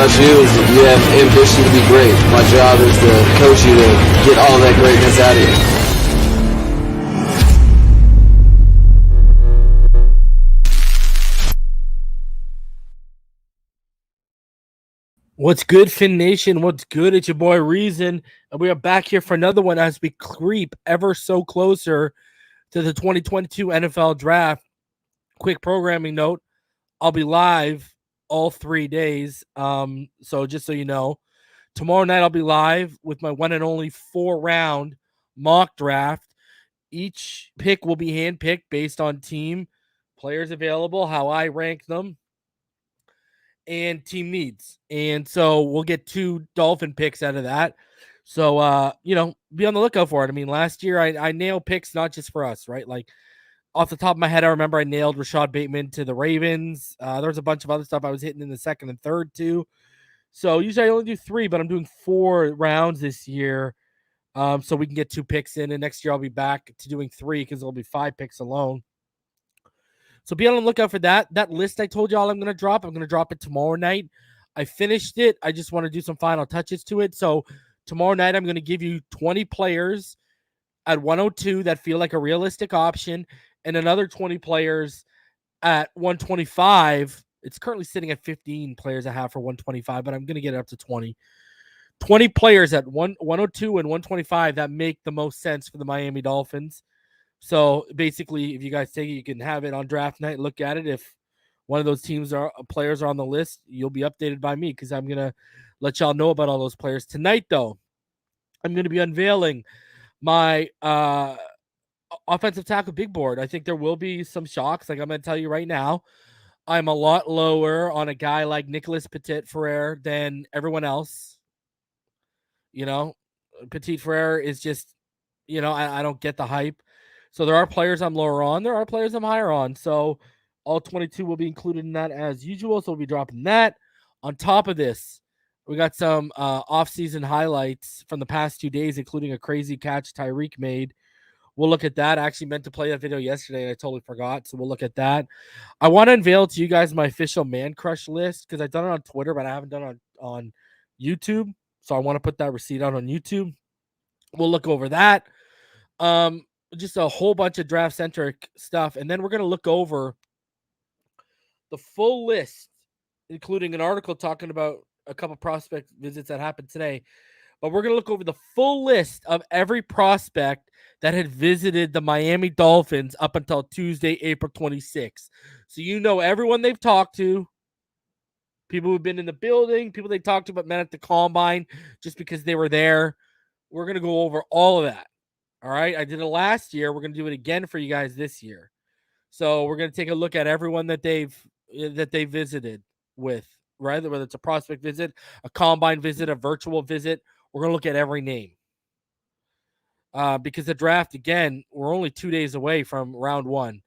about you is that you have ambition to be great. My job is to coach you to get all that greatness out of you. What's good, Fin Nation? What's good? It's your boy Reason, and we are back here for another one as we creep ever so closer to the 2022 NFL Draft. Quick programming note, I'll be live all 3 days. So just so you know, tomorrow night I'll be live with my one and only 4-round mock draft. Each pick will be handpicked based on team, players available, how I rank them, and team needs. And so we'll get 2 Dolphin picks out of that. So, be on the lookout for it. I mean, last year I nailed picks, not just for us, right? Like, off the top of my head, I remember I nailed Rashad Bateman to the Ravens. There was a bunch of other stuff I was hitting in the second and third too. So usually I only do 3, but I'm doing 4 rounds this year. So we can get 2 picks in, and next year I'll be back to doing 3 because there'll be 5 picks alone. So be on the lookout for that. That list I told y'all I'm going to drop it tomorrow night. I finished it. I just want to do some final touches to it. So tomorrow night I'm going to give you 20 players at 102 that feel like a realistic option, and another 20 players at 125. It's currently sitting at 15 players I have for 125, but I'm going to get it up to 20. 20 players at 102 and 125 that make the most sense for the Miami Dolphins. So basically, if you guys take it, you can have it on draft night, look at it. If one of those players are on the list, you'll be updated by me because I'm going to let y'all know about all those players. Tonight, though, I'm going to be unveiling my offensive tackle big board. I think there will be some shocks. Like I'm going to tell you right now, I'm a lot lower on a guy like Nicholas Petit-Frere than everyone else. Petit-Frere is just, I don't get the hype. So there are players I'm lower on. There are players I'm higher on. So all 22 will be included in that as usual. So we'll be dropping that. On top of this, we got some off-season highlights from the past 2 days, including a crazy catch Tyreek made. We'll look at that. I actually meant to play that video yesterday, and I totally forgot, so we'll look at that. I want to unveil to you guys my official man crush list because I've done it on Twitter, but I haven't done it on YouTube, so I want to put that receipt out on YouTube. We'll look over that. Just a whole bunch of draft-centric stuff, and then we're going to look over the full list, including an article talking about a couple prospect visits that happened today. But we're going to look over the full list of every prospect that had visited the Miami Dolphins up until Tuesday, April 26th. So everyone they've talked to, people who've been in the building, people they talked to but met at the combine just because they were there. We're going to go over all of that. All right? I did it last year. We're going to do it again for you guys this year. So we're going to take a look at everyone that they visited with, right? Whether it's a prospect visit, a combine visit, a virtual visit. We're going to look at every name because the draft, again, we're only 2 days away from round 1.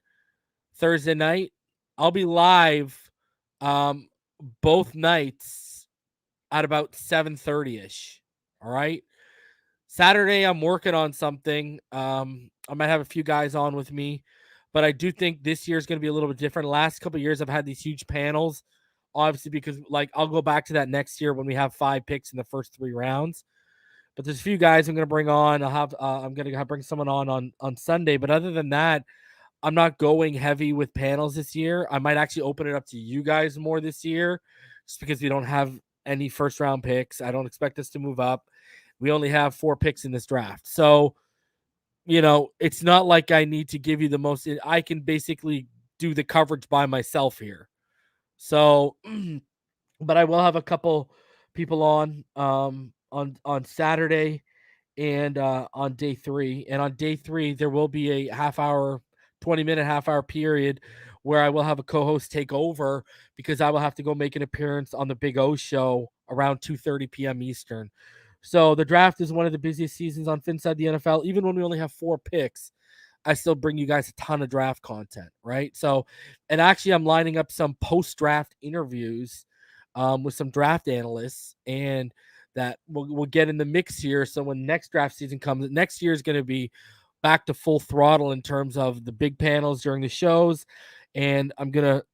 Thursday night, I'll be live both nights at about 7:30-ish. All right. Saturday, I'm working on something. I might have a few guys on with me, but I do think this year is going to be a little bit different. Last couple of years, I've had these huge panels, obviously, because I'll go back to that next year when we have 5 picks in the first 3 rounds. But there's a few guys I'm going to bring on. I'm going to bring someone on Sunday. But other than that, I'm not going heavy with panels this year. I might actually open it up to you guys more this year just because we don't have any first-round picks. I don't expect us to move up. We only have 4 picks in this draft. So, it's not like I need to give you the most. I can basically do the coverage by myself here. So, but I will have a couple people on Saturday and on day 3. And on day 3, there will be a 20-minute period where I will have a co-host take over because I will have to go make an appearance on the Big O show around 2:30 p.m. Eastern. So the draft is one of the busiest seasons on Phinside the NFL. Even when we only have 4 picks, I still bring you guys a ton of draft content, right? So, and actually I'm lining up some post-draft interviews with some draft analysts, and that we'll get in the mix here. So when next draft season comes, next year is going to be back to full throttle in terms of the big panels during the shows. And I'm going to,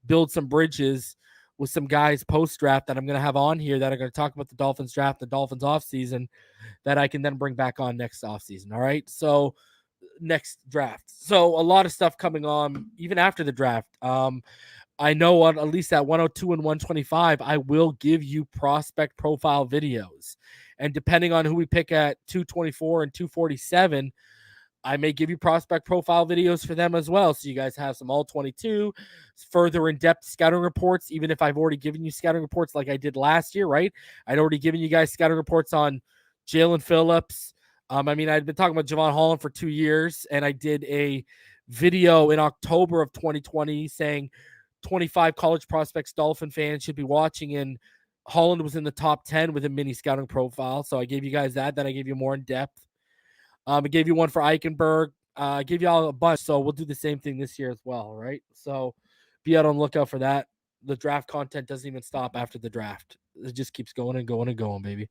build some bridges with some guys post-draft that I'm going to have on here that are going to talk about the Dolphins draft, the Dolphins offseason, that I can then bring back on next offseason. All right. So next draft. So a lot of stuff coming on even after the draft. I know at least at 102 and 125, I will give you prospect profile videos. And depending on who we pick at 224 and 247, I may give you prospect profile videos for them as well. So you guys have some all 22 further in-depth scouting reports, even if I've already given you scouting reports like I did last year, right? I'd already given you guys scouting reports on Jalen Phillips. I'd been talking about Javon Holland for 2 years, and I did a video in October of 2020 saying 25 college prospects Dolphin fans should be watching, and Holland was in the top 10 with a mini scouting profile. So I gave you guys that. Then I gave you more in depth. I gave you one for Eichenberg. I gave you all a bunch. So we'll do the same thing this year as well, right? So be out on the lookout for that. The draft content doesn't even stop after the draft. It just keeps going and going and going, baby.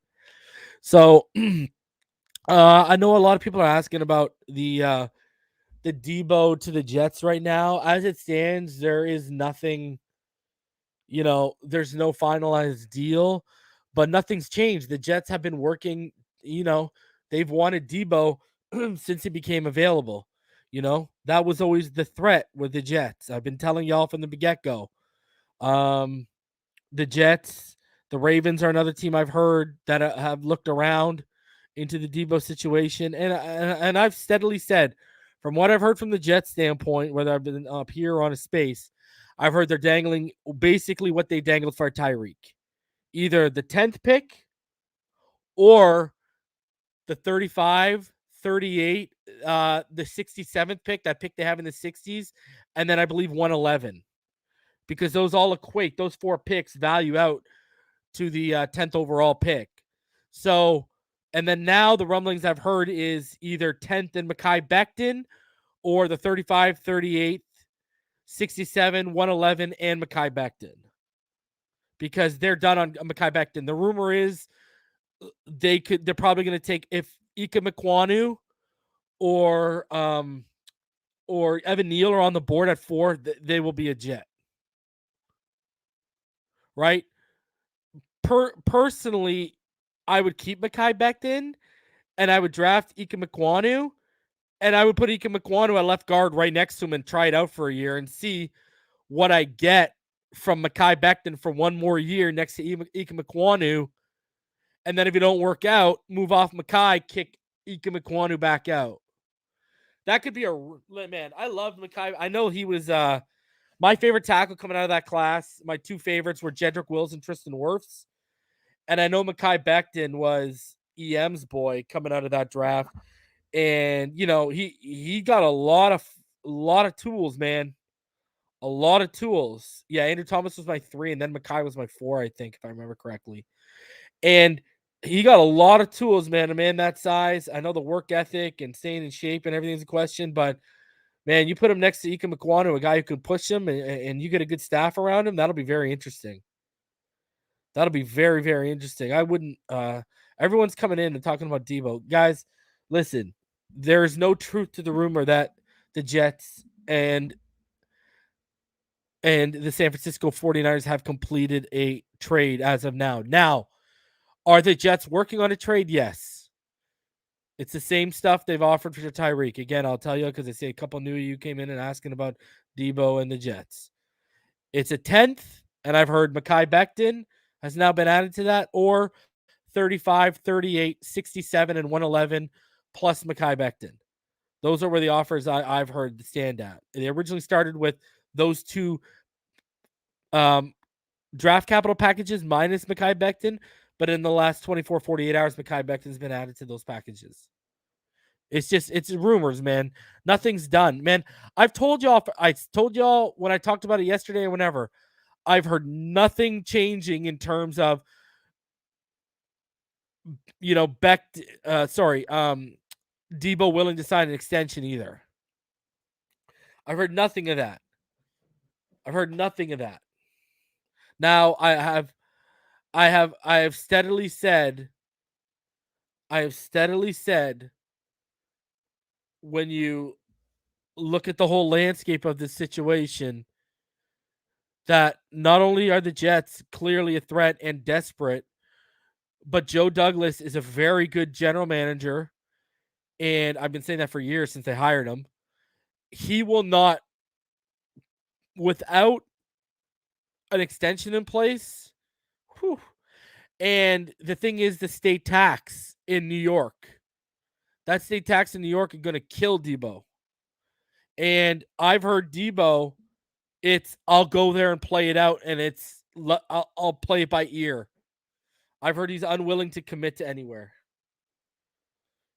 So I know a lot of people are asking about the Debo to the Jets right now. As it stands, there is nothing, there's no finalized deal, but nothing's changed. The Jets have been working, they've wanted Debo since he became available. That was always the threat with the Jets. I've been telling y'all from the get-go. The Jets, the Ravens are another team I've heard that have looked around into the Debo situation. And I've steadily said, from what I've heard from the Jets standpoint, whether I've been up here or on a space, I've heard they're dangling basically what they dangled for Tyreek. Either the 10th pick or the 35, 38, the 67th pick, that pick they have in the 60s, and then I believe 111. Because those all equate, those 4 picks value out to the 10th overall pick. So, and then now the rumblings I've heard is either 10th and Mekhi Becton or the 35, 38, 67, 111, and Mekhi Becton. Because they're done on Mekhi Becton. The rumor is they're probably going to take, if Ika Mekwonu or Evan Neal are on the board at 4, they will be a Jet. Right? Personally, I would keep Mekhi Becton and I would draft Ika Mekwonu, and I would put Ika Mekwonu at left guard right next to him and try it out for a year and see what I get from Mekhi Becton for one more year next to Ika Mekwonu. And then if it don't work out, move off Mekhi, kick Ika Mekwonu back out. That could be man. I love Mekhi. I know he was my favorite tackle coming out of that class. My 2 favorites were Jedrick Wills and Tristan Wirfs. And I know Mekhi Becton was EM's boy coming out of that draft. And he got a lot of tools, man. A lot of tools. Yeah, Andrew Thomas was my 3, and then Mekhi was my 4, I think, if I remember correctly. And he got a lot of tools, man. A man that size. I know the work ethic and staying in shape and everything's a question, but man, you put him next to Ika Mekwonu, a guy who can push him, and you get a good staff around him, that'll be very interesting. That'll be very, very interesting. I wouldn't everyone's coming in and talking about Debo. Guys, listen, there's no truth to the rumor that the Jets and the San Francisco 49ers have completed a trade as of now. Now, are the Jets working on a trade? Yes. It's the same stuff they've offered for Tyreek. Again, I'll tell you because I see a couple new of you came in and asking about Debo and the Jets. It's a 10th, and I've heard Mekhi Becton has now been added to that, or 35, 38, 67, and 111 plus Mekhi Becton. Those are where the offers I've heard stand at. They originally started with those 2 draft capital packages minus Mekhi Becton, but in the last 24, 48 hours, Mekhi Becton's been added to those packages. It's rumors, man. Nothing's done, man. I told y'all when I talked about it yesterday or whenever, I've heard nothing changing in terms of, Debo willing to sign an extension either. I've heard nothing of that. Now I have steadily said when you look at the whole landscape of this situation, that not only are the Jets clearly a threat and desperate, but Joe Douglas is a very good general manager. And I've been saying that for years since they hired him. He will not, without an extension in place. Whew, and the thing is, the state tax in New York. That state tax in New York is going to kill Debo. And I've heard Debo, it's I'll go there and play it out, and I'll play it by ear. I've heard he's unwilling to commit to anywhere.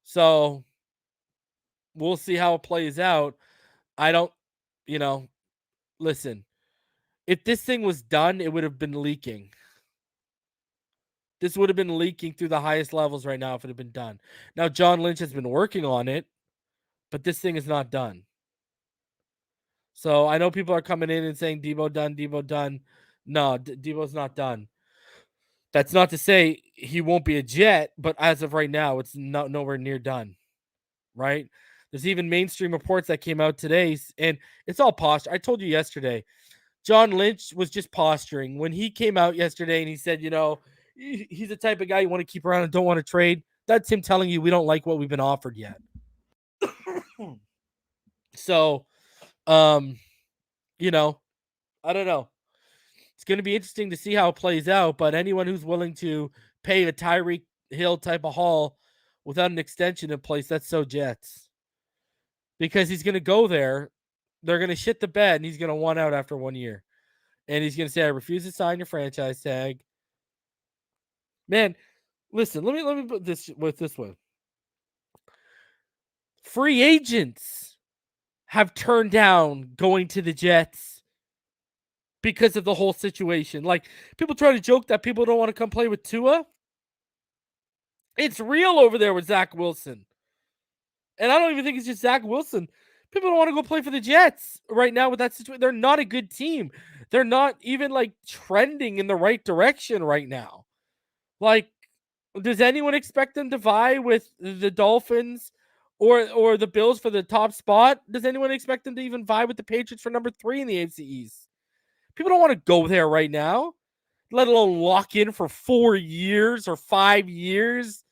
So we'll see how it plays out. I don't, listen, if this thing was done, it would have been leaking. This would have been leaking through the highest levels right now if it had been done. Now, John Lynch has been working on it, but this thing is not done. So I know people are coming in and saying Debo done, Debo done. No, Debo's not done. That's not to say he won't be a Jet, but as of right now, it's nowhere near done. Right? There's even mainstream reports that came out today, and it's all posture. I told you yesterday, John Lynch was just posturing when he came out yesterday and he said, he's the type of guy you want to keep around and don't want to trade. That's him telling you we don't like what we've been offered yet. So, I don't know. It's going to be interesting to see how it plays out, but anyone who's willing to pay a Tyreek Hill type of haul without an extension in place, that's so Jets. Because he's going to go there, they're going to shit the bed, and he's going to want out after 1 year. And he's going to say, I refuse to sign your franchise tag. Man, listen, let me put this with this one. Free agents have turned down going to the Jets because of the whole situation. Like, people try to joke that people don't want to come play with Tua. It's real over there with Zach Wilson. And I don't even think it's just Zach Wilson. People don't want to go play for the Jets right now with that situation. They're not a good team. They're not even like trending in the right direction right now. Like, does anyone expect them to vie with the Dolphins or the Bills for the top spot? Does anyone expect them to even vie with the Patriots for number 3 in the AFC East? People don't want to go there right now, let alone lock in for 4 years or 5 years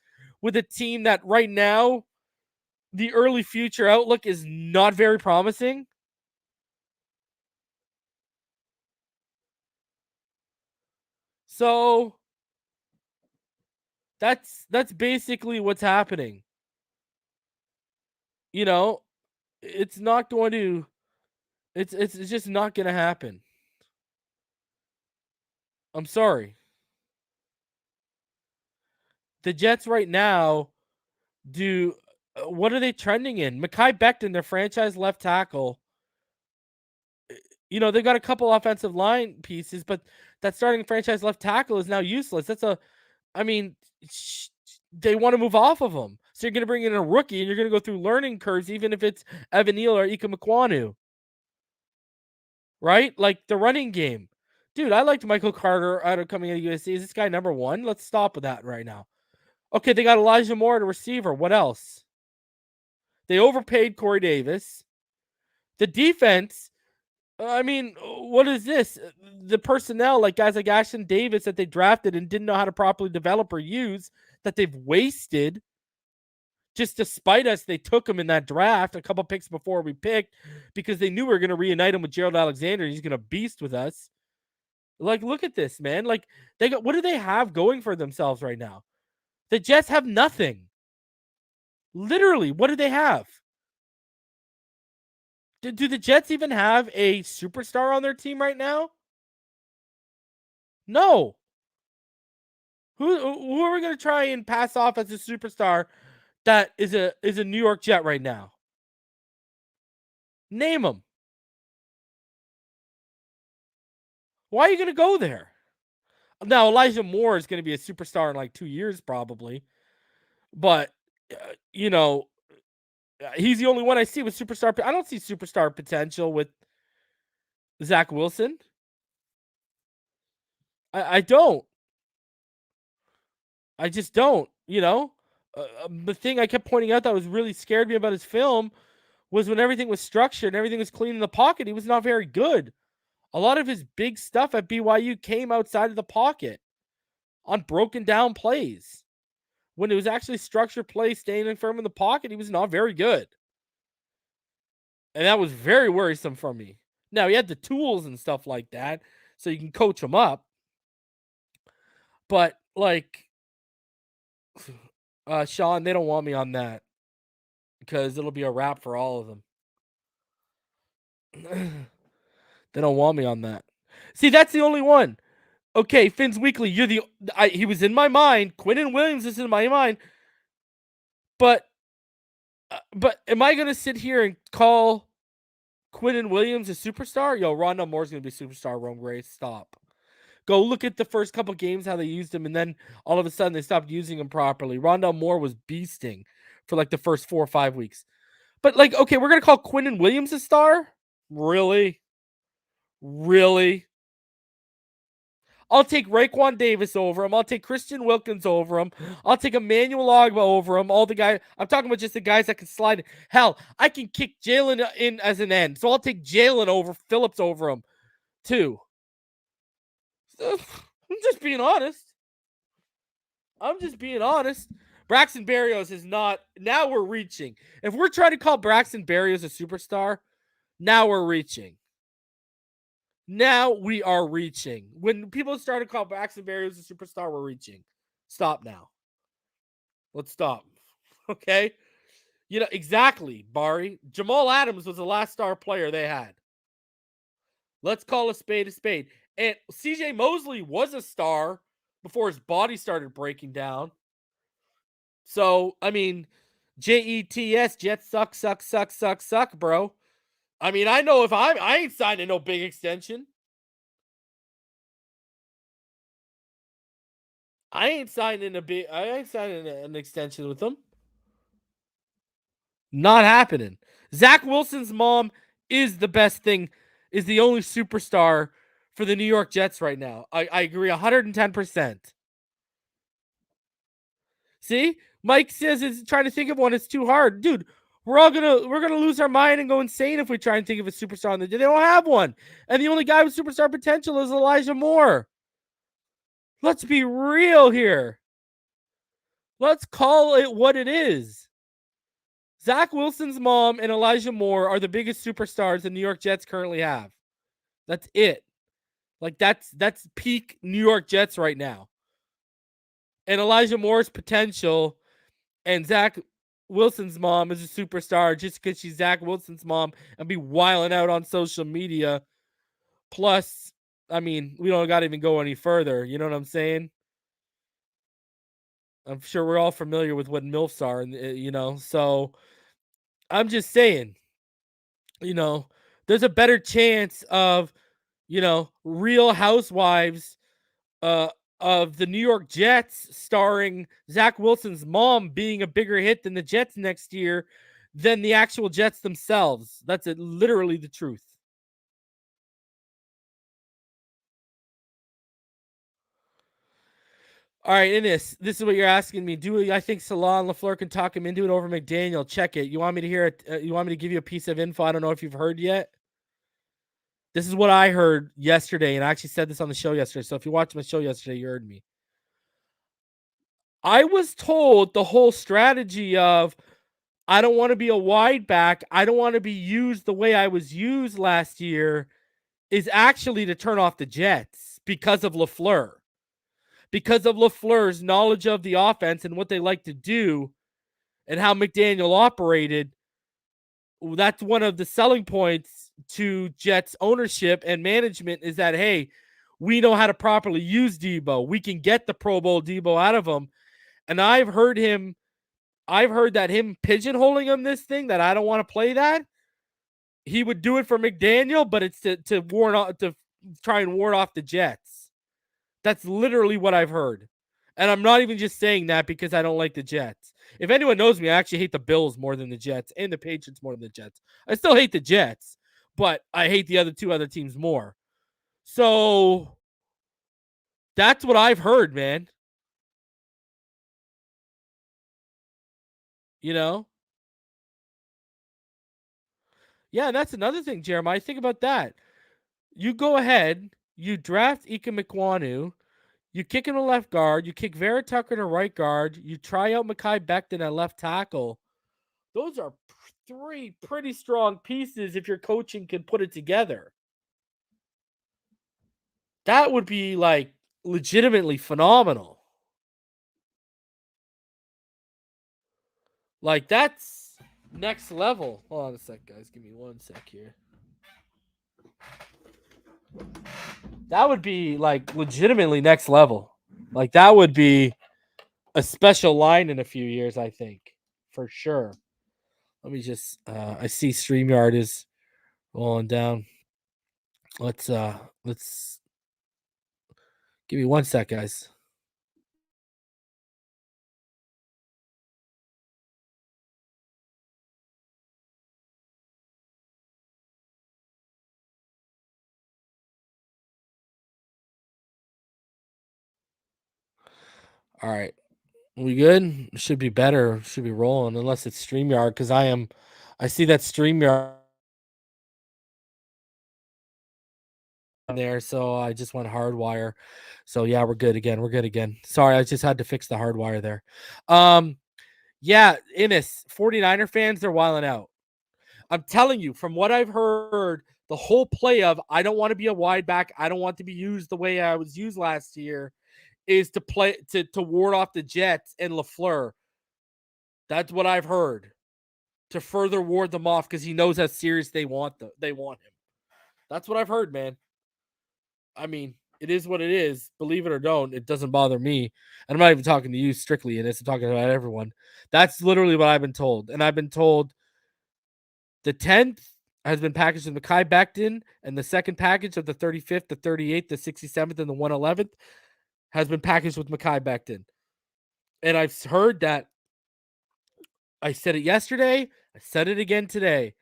with a team that right now, the early future outlook is not very promising. So that's basically what's happening. It's not going to it's just not going to happen. I'm sorry. The Jets right now what are they trending in? Mekhi Becton, their franchise left tackle. They've got a couple offensive line pieces, but that starting franchise left tackle is now useless. They want to move off of him. So you're going to bring in a rookie and you're going to go through learning curves, even if it's Evan Neal or Ika Mekwonu. Right? Like the running game. Dude, I liked Michael Carter coming out of USC. Is this guy number 1? Let's stop with that right now. Okay, they got Elijah Moore at a receiver. What else? They overpaid Corey Davis. The defense, what is this? The personnel, like guys like Ashton Davis that they drafted and didn't know how to properly develop or use, that they've wasted. Just to spite us, they took him in that draft a couple picks before we picked because they knew we were going to reunite him with Gerald Alexander. He's going to beast with us. Like, look at this, man. Like, what do they have going for themselves right now? The Jets have nothing. Literally, what do they have? Do the Jets even have a superstar on their team right now? No. Who are we going to try and pass off as a superstar that is a New York Jet right now? Name them. Why are you going to go there? Now, Elijah Moore is going to be a superstar in like 2 years probably. But, he's the only one I see with superstar. I don't see superstar potential with Zach Wilson. I don't. I just don't. The thing I kept pointing out that was really scared me about his film was when everything was structured and everything was clean in the pocket, he was not very good. A lot of his big stuff at BYU came outside of the pocket on broken down plays. When it was actually structured play, staying firm in the pocket, he was not very good. And that was very worrisome for me. Now, he had the tools and stuff like that, so you can coach him up. But, like, Sean, they don't want me on that because it'll be a wrap for all of them. They don't want me on that. See, that's the only one. Okay, Finn's Weekly, he was in my mind. Quinnen Williams is in my mind. But am I going to sit here and call Quinnen Williams a superstar? Yo, Rondale Moore's going to be a superstar, Rome Grace. Stop. Go look at the first couple games, how they used him, and then all of a sudden they stopped using him properly. Rondale Moore was beasting for like the first 4 or 5 weeks. But, like, okay, we're going to call Quinnen Williams a star? Really? Really? I'll take Raekwon Davis over him. I'll take Christian Wilkins over him. I'll take Emmanuel Ogba over him. All the guys. I'm talking about just the guys that can slide. Hell, I can kick Jalen in as an end. So I'll take Jalen over Phillips over him, too. I'm just being honest. Braxton Berrios is not. Now we're reaching. If we're trying to call Braxton Berrios a superstar, now we're reaching. Now we are reaching. When people start to call Braxton Berrios a superstar, we're reaching. Stop now. Let's stop. Okay? You know, exactly, Bari. Jamal Adams was the last star player they had. Let's call a spade a spade. And CJ Mosley was a star before his body started breaking down. So, I mean, Jets, Jets suck, bro. I mean, I know if I ain't signing no big extension. I ain't signing an extension with them. Not happening. Zach Wilson's mom is the best thing, is the only superstar for the New York Jets right now. I agree 110%. See? Mike says it's trying to think of one. It's too hard. Dude, we're gonna lose our mind and go insane if we try and think of a superstar on the They don't have one. And the only guy with superstar potential is Elijah Moore. Let's be real here. Let's call it what it is. Zach Wilson's mom and Elijah Moore are the biggest superstars the New York Jets currently have. That's it. Like, that's peak New York Jets right now. And Elijah Moore's potential and Zach Wilson's mom is a superstar just because she's Zach Wilson's mom and be wilding out on social media. Plus, I mean, we don't got to even go any further. You know what I'm saying? I'm sure we're all familiar with what MILFs are, and you know, so I'm just saying, you know, there's a better chance of, you know, Real Housewives of the New York Jets starring Zach Wilson's mom being a bigger hit than the Jets next year than the actual Jets themselves. That's literally the truth. All right, in this is what you're asking me. Do I think Salah and LaFleur can talk him into it over McDaniel? Check it. You want me to hear it? You want me to give you a piece of info? I don't know if you've heard yet. This is what I heard yesterday, and I actually said this on the show yesterday. So if you watched my show yesterday, you heard me. I was told the whole strategy of I don't want to be a wide back. I don't want to be used the way I was used last year is actually to turn off the Jets because of LaFleur. Because of LaFleur's knowledge of the offense and what they like to do and how McDaniel operated, that's one of the selling points to Jets ownership and management is that, hey, we know how to properly use Debo. We can get the Pro Bowl Debo out of him. And I've heard that him pigeonholing him this thing, that I don't want to play that. He would do it for McDaniel, but it's to try and ward off the Jets. That's literally what I've heard. And I'm not even just saying that because I don't like the Jets. If anyone knows me, I actually hate the Bills more than the Jets and the Patriots more than the Jets. I still hate the Jets, but I hate the two other teams more. So that's what I've heard, man. You know? Yeah, that's another thing, Jeremiah. Think about that. You go ahead, you draft Ika Mikwanu, you kick him to left guard, you kick Vera Tucker to right guard, you try out Mekhi Becton at left tackle. Those are three pretty strong pieces if your coaching can put it together. That would be like legitimately phenomenal. Like that's next level. Hold on a sec, guys. Give me 1 sec here. That would be like legitimately next level. Like that would be a special line in a few years, I think, for sure. Let me just I see StreamYard is rolling down. Let's give me 1 sec, guys. All right. We good? Should be better. Should be rolling unless it's StreamYard because I see that StreamYard there, so I just went hardwire. So yeah, we're good again. We're good again. Sorry, I just had to fix the hardwire there. Yeah, Innis, 49er fans, they're wilding out. I'm telling you, from what I've heard, the whole play of I don't want to be a wide back, I don't want to be used the way I was used last year, is to play to ward off the Jets and LaFleur. That's what I've heard. To further ward them off because he knows how serious they want him. That's what I've heard, man. I mean, it is what it is. Believe it or don't, it doesn't bother me. And I'm not even talking to you strictly in this. I'm talking about everyone. That's literally what I've been told. And I've been told the 10th has been packaged with Mekhi Becton, and the second package of the 35th, the 38th, the 67th, and the 111th has been packaged with Mekhi Becton. And I've heard that. I said it yesterday. I said it again today.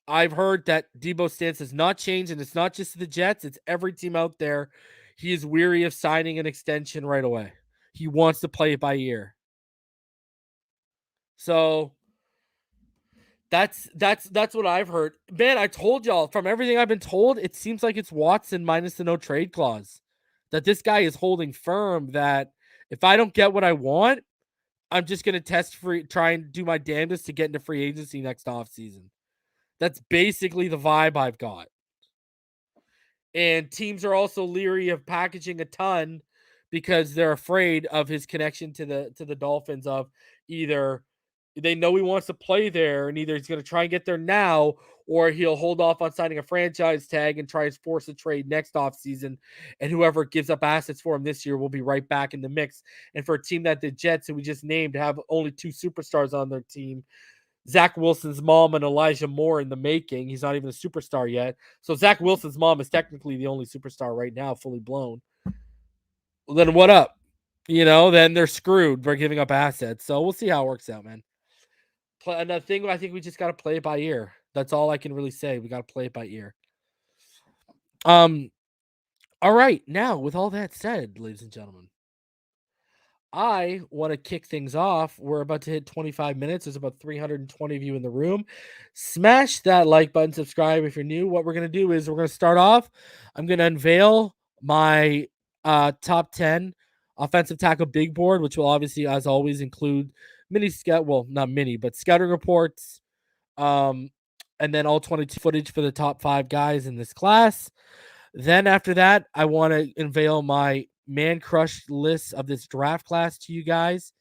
I've heard that Debo's stance has not changed, and it's not just the Jets, it's every team out there. He is weary of signing an extension right away. He wants to play it by ear. So that's what I've heard. Man, I told y'all from everything I've been told, it seems like it's Watson minus the no trade clause. That this guy is holding firm that if I don't get what I want, I'm just gonna try and do my damnedest to get into free agency next offseason. That's basically the vibe I've got. And teams are also leery of packaging a ton because they're afraid of his connection to the Dolphins of either they know he wants to play there and either he's going to try and get there now or he'll hold off on signing a franchise tag and try to force a trade next offseason. And whoever gives up assets for him this year will be right back in the mix. And for a team that the Jets, who we just named, have only two superstars on their team, Zach Wilson's mom and Elijah Moore in the making. He's not even a superstar yet. So Zach Wilson's mom is technically the only superstar right now, fully blown. Well, then what up? Then they're screwed for giving up assets. So we'll see how it works out, man. Another thing, I think we just got to play it by ear. That's all I can really say. We got to play it by ear. All right. Now, with all that said, ladies and gentlemen, I want to kick things off. We're about to hit 25 minutes. There's about 320 of you in the room. Smash that like button, subscribe if you're new. What we're going to do is we're going to start off. I'm going to unveil my top 10 offensive tackle big board, which will obviously, as always, include not mini, but scouting reports, and then all 22 footage for the top 5 guys in this class. Then after that, I want to unveil my man crush list of this draft class to you guys.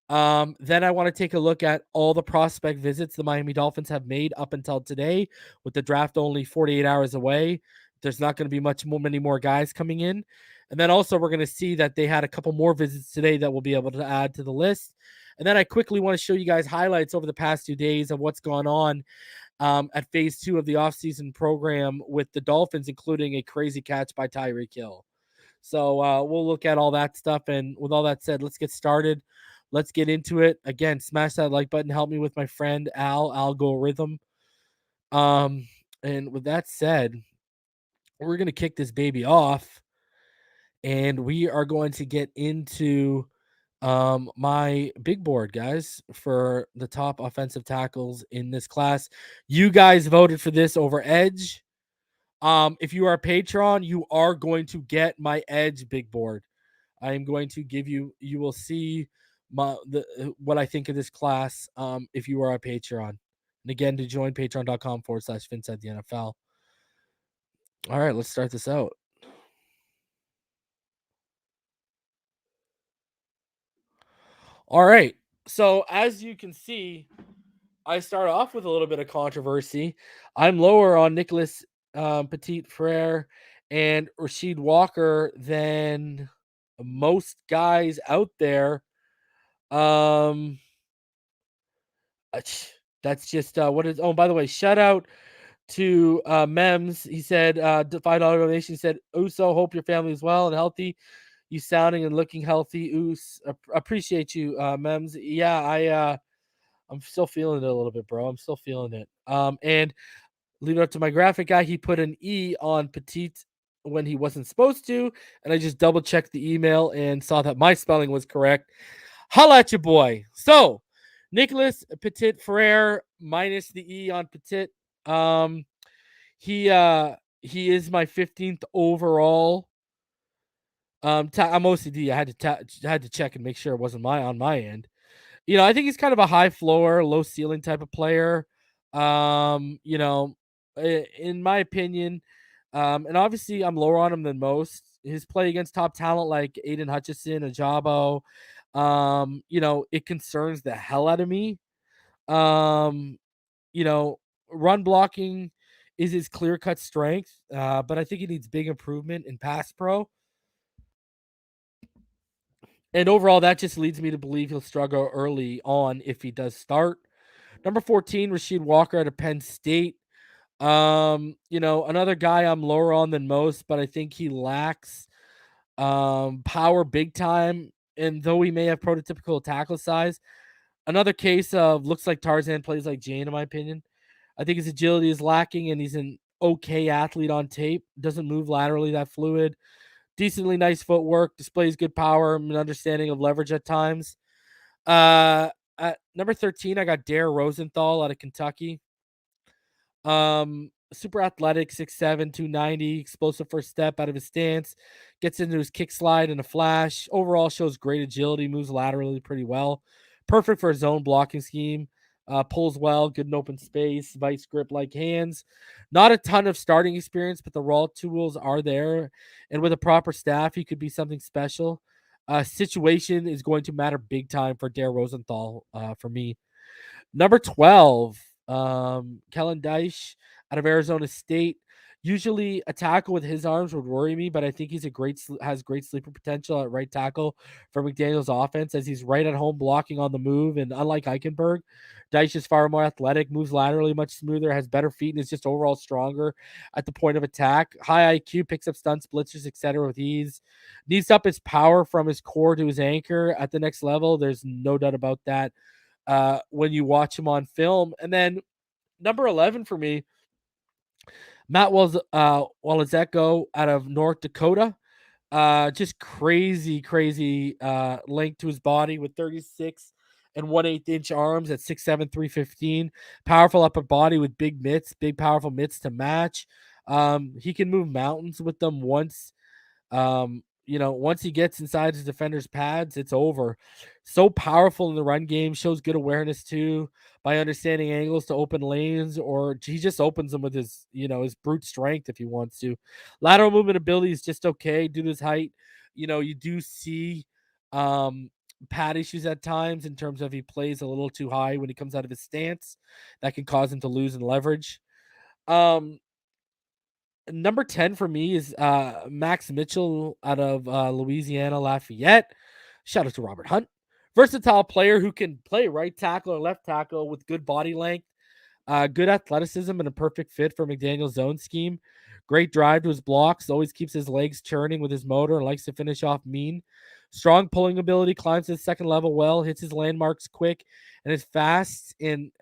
Then I want to take a look at all the prospect visits the Miami Dolphins have made up until today, with the draft only 48 hours away. There's not going to be many more guys coming in. And then also we're going to see that they had a couple more visits today that we'll be able to add to the list. And then I quickly want to show you guys highlights over the past 2 days of what's gone on at phase 2 of the offseason program with the Dolphins, including a crazy catch by Tyreek Hill. So we'll look at all that stuff. And with all that said, let's get started. Let's get into it. Again, smash that like button. Help me with my friend Algorithm. And with that said, we're going to kick this baby off. And we are going to get into my big board, guys, for the top offensive tackles in this class. You guys voted for this over edge. If you are a patron, you are going to get my edge big board. I am going to give you. You will see what I think of this class. If you are a Patreon, and again, to join patreon.com/Phinside the NFL. All right, let's start this out. All right. So as you can see, I start off with a little bit of controversy. I'm lower on Nicholas Petit Frere and Rashid Walker than most guys out there. Um, that's just what is. Oh, by the way, shout out to Mems. He said, $5 donation. He said, Uso, hope your family is well and healthy. You sounding and looking healthy. Appreciate you, Mems. Yeah, I'm still feeling it a little bit, bro. I'm still feeling it. And leave it up to my graphic guy. He put an E on Petite when he wasn't supposed to, and I just double checked the email and saw that my spelling was correct. Holla at your boy. So, Nicholas Petit Frere minus the E on Petit. He is my 15th overall. I'm OCD. I had to check and make sure it wasn't on my end. I think he's kind of a high floor, low ceiling type of player. In my opinion, and obviously I'm lower on him than most. His play against top talent like Aiden Hutchinson, Ajabo, it concerns the hell out of me. Um, run blocking is his clear cut strength, but I think he needs big improvement in pass pro. And overall, that just leads me to believe he'll struggle early on if he does start. Number 14, Rashid Walker out of Penn State. Another guy I'm lower on than most, but I think he lacks power big time. And though he may have prototypical tackle size, another case of looks like Tarzan, plays like Jane, in my opinion. I think his agility is lacking, and he's an okay athlete on tape. Doesn't move laterally that fluid. Decently nice footwork, displays good power and understanding of leverage at times. At number 13, I got Dare Rosenthal out of Kentucky. Super athletic, 6'7", 290, explosive first step out of his stance, gets into his kick slide in a flash. Overall, shows great agility, moves laterally pretty well. Perfect for his zone blocking scheme. Pulls well, good in open space, vice grip like hands. Not a ton of starting experience, but the raw tools are there. And with a proper staff, he could be something special. Situation is going to matter big time for Dare Rosenthal for me. Number 12, Kellen Deich out of Arizona State. Usually a tackle with his arms would worry me, but I think he's has great sleeper potential at right tackle for McDaniel's offense, as he's right at home blocking on the move. And unlike Eichenberg, Deich is far more athletic, moves laterally much smoother, has better feet, and is just overall stronger at the point of attack. High IQ, picks up stunts, blitzers, etc. with ease. Needs up his power from his core to his anchor at the next level. There's no doubt about that when you watch him on film. And then number 11 for me, Matt Walizeko out of North Dakota. Just crazy length to his body with 36 and 1/8 inch arms at 6'7", 315. Powerful upper body with big powerful mitts to match. He can move mountains with them once once he gets inside his defender's pads, it's over. So powerful in the run game, shows good awareness too by understanding angles to open lanes, or he just opens them with his brute strength if he wants to. Lateral movement ability is just okay due to his height. You do see pad issues at times in terms of he plays a little too high when he comes out of his stance. That can cause him to lose in leverage. Number 10 for me is Max Mitchell out of Louisiana Lafayette. Shout out to Robert Hunt. Versatile player who can play right tackle or left tackle with good body length, good athleticism, and a perfect fit for McDaniel's zone scheme. Great drive to his blocks, always keeps his legs churning with his motor and likes to finish off mean. Strong pulling ability, climbs to the second level well, hits his landmarks quick, and is fast. And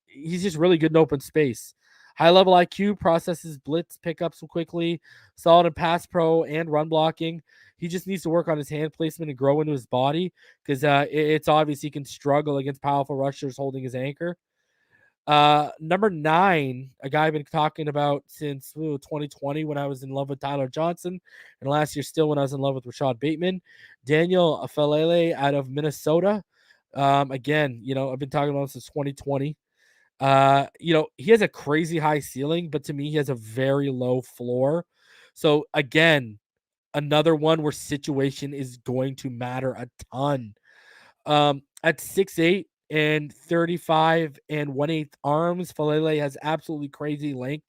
he's just really good in open space. High level IQ, processes blitz pickups quickly, solid in pass pro and run blocking. He just needs to work on his hand placement and grow into his body, because it's obvious he can struggle against powerful rushers holding his anchor. Number 9, a guy I've been talking about since 2020 when I was in love with Tyler Johnson, and last year still when I was in love with Rashad Bateman. Daniel Afalele out of Minnesota. Again, I've been talking about him since 2020. He has a crazy high ceiling, but to me, he has a very low floor. So again, another one where situation is going to matter a ton. At 6'8" and 35 and 1/8 arms, Falele has absolutely crazy length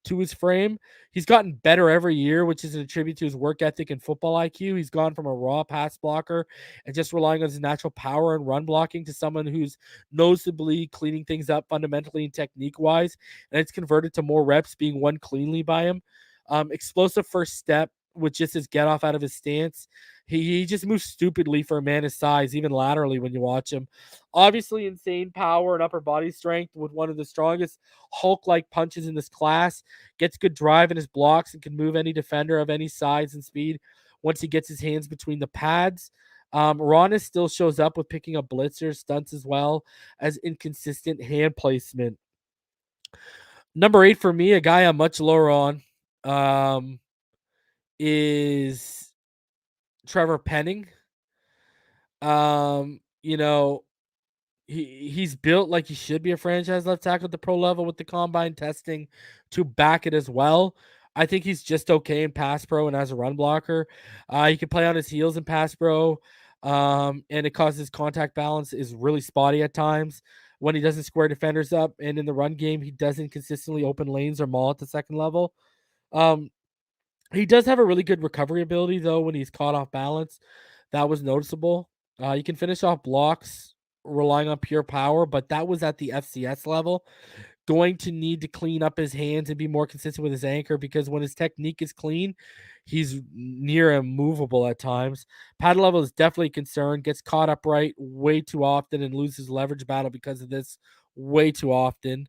to his frame. He's gotten better every year, which is a tribute to his work ethic and football IQ. He's gone from a raw pass blocker and just relying on his natural power and run blocking to someone who's noticeably cleaning things up fundamentally and technique wise. And it's converted to more reps being won cleanly by him. Explosive first step with just his get off out of his stance. He just moves stupidly for a man his size, even laterally when you watch him. Obviously, insane power and upper body strength with one of the strongest Hulk-like punches in this class. Gets good drive in his blocks and can move any defender of any size and speed once he gets his hands between the pads. Rawness still shows up with picking up blitzers, stunts, as well as inconsistent hand placement. Number 8 for me, a guy I'm much lower on, is Trevor Penning. You know, he's built like he should be a franchise left tackle at the pro level with the combine testing to back it as well. I think he's just okay in pass pro and as a run blocker. He can play on his heels in pass pro, and it causes contact balance is really spotty at times when he doesn't square defenders up. And in the run game, he doesn't consistently open lanes or maul at the second level. He does have a really good recovery ability, though, when he's caught off balance. That was noticeable. He can finish off blocks relying on pure power, but that was at the FCS level. Going to need to clean up his hands and be more consistent with his anchor because when his technique is clean, he's near immovable at times. Pad level is definitely a concern. Gets caught upright way too often and loses leverage battle because of this way too often.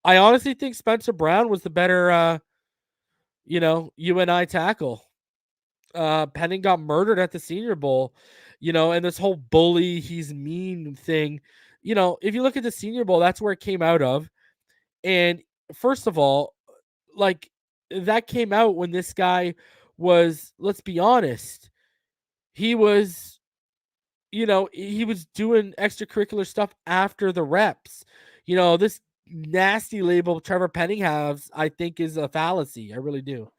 I honestly think Spencer Brown was the better, UNI tackle. Penning got murdered at the Senior Bowl, and this whole bully, he's mean thing. If you look at the Senior Bowl, that's where it came out of. And first of all, like that came out when this guy was, let's be honest, he was, he was doing extracurricular stuff after the reps. This nasty label Trevor Penning has, I think, is a fallacy. I really do.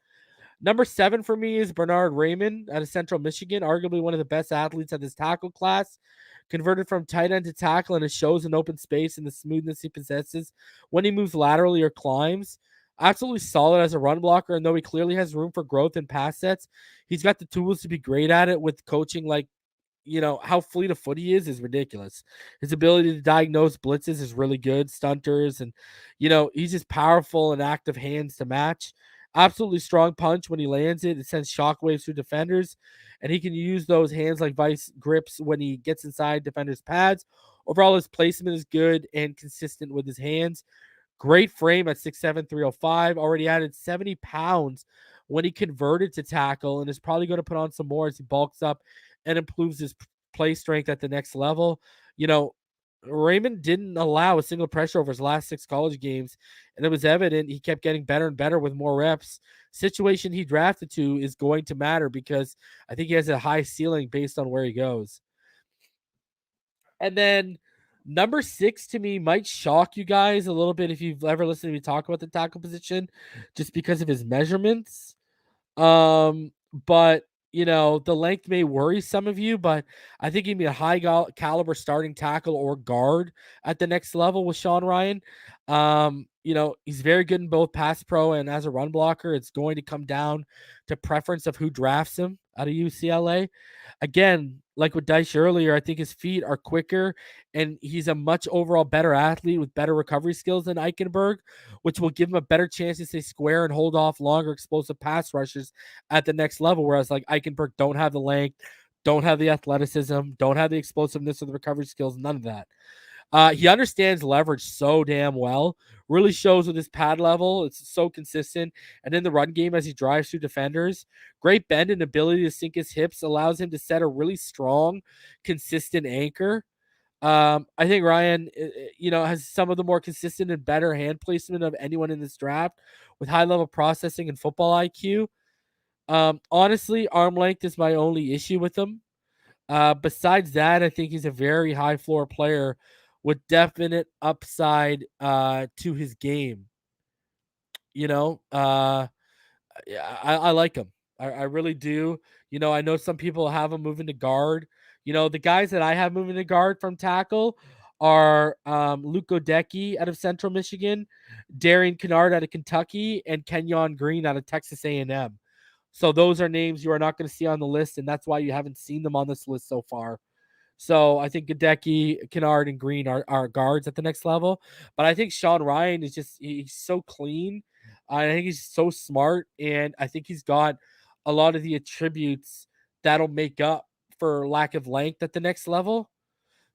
Number 7 for me is Bernard Raymond out of Central Michigan, arguably one of the best athletes at this tackle class. Converted from tight end to tackle, and it shows in open space and the smoothness he possesses when he moves laterally or climbs. Absolutely solid as a run blocker, and though he clearly has room for growth in pass sets, he's got the tools to be great at it with coaching. Like, how fleet of foot he is ridiculous. His ability to diagnose blitzes is really good, stunters, and, he's just powerful and active hands to match. Absolutely strong punch when he lands it. It sends shockwaves through defenders, and he can use those hands like vice grips when he gets inside defenders' pads. Overall, his placement is good and consistent with his hands. Great frame at 6'7", 305. Already added 70 pounds when he converted to tackle and is probably going to put on some more as he bulks up and improves his play strength at the next level. Raymond didn't allow a single pressure over his last 6 college games, and it was evident he kept getting better and better with more reps. Situation he drafted to is going to matter because I think he has a high ceiling based on where he goes. And then number 6 to me might shock you guys a little bit if you've ever listened to me talk about the tackle position just because of his measurements. But the length may worry some of you, but I think he'd be a high caliber starting tackle or guard at the next level with Sean Ryan. He's very good in both pass pro and as a run blocker. It's going to come down to preference of who drafts him out of UCLA. Again, like with Deitch earlier, I think his feet are quicker and he's a much overall better athlete with better recovery skills than Eichenberg, which will give him a better chance to stay square and hold off longer explosive pass rushes at the next level. Whereas like Eichenberg don't have the length, don't have the athleticism, don't have the explosiveness or the recovery skills, none of that. He understands leverage so damn well. Really shows with his pad level. It's so consistent. And in the run game as he drives through defenders, great bend and ability to sink his hips allows him to set a really strong, consistent anchor. I think Ryan, has some of the more consistent and better hand placement of anyone in this draft with high level processing and football IQ. Honestly, arm length is my only issue with him. Besides that, I think he's a very high floor player with definite upside to his game. You know, yeah, I like him. I really do. I know some people have him moving to guard. The guys that I have moving to guard from tackle are Luke Godecki out of Central Michigan, Darian Kennard out of Kentucky, and Kenyon Green out of Texas A&M. So those are names you are not going to see on the list, and that's why you haven't seen them on this list so far. So I think Godecki, Kennard, and Green are guards at the next level. But I think Sean Ryan is he's so clean. I think he's so smart, and I think he's got a lot of the attributes that'll make up for lack of length at the next level.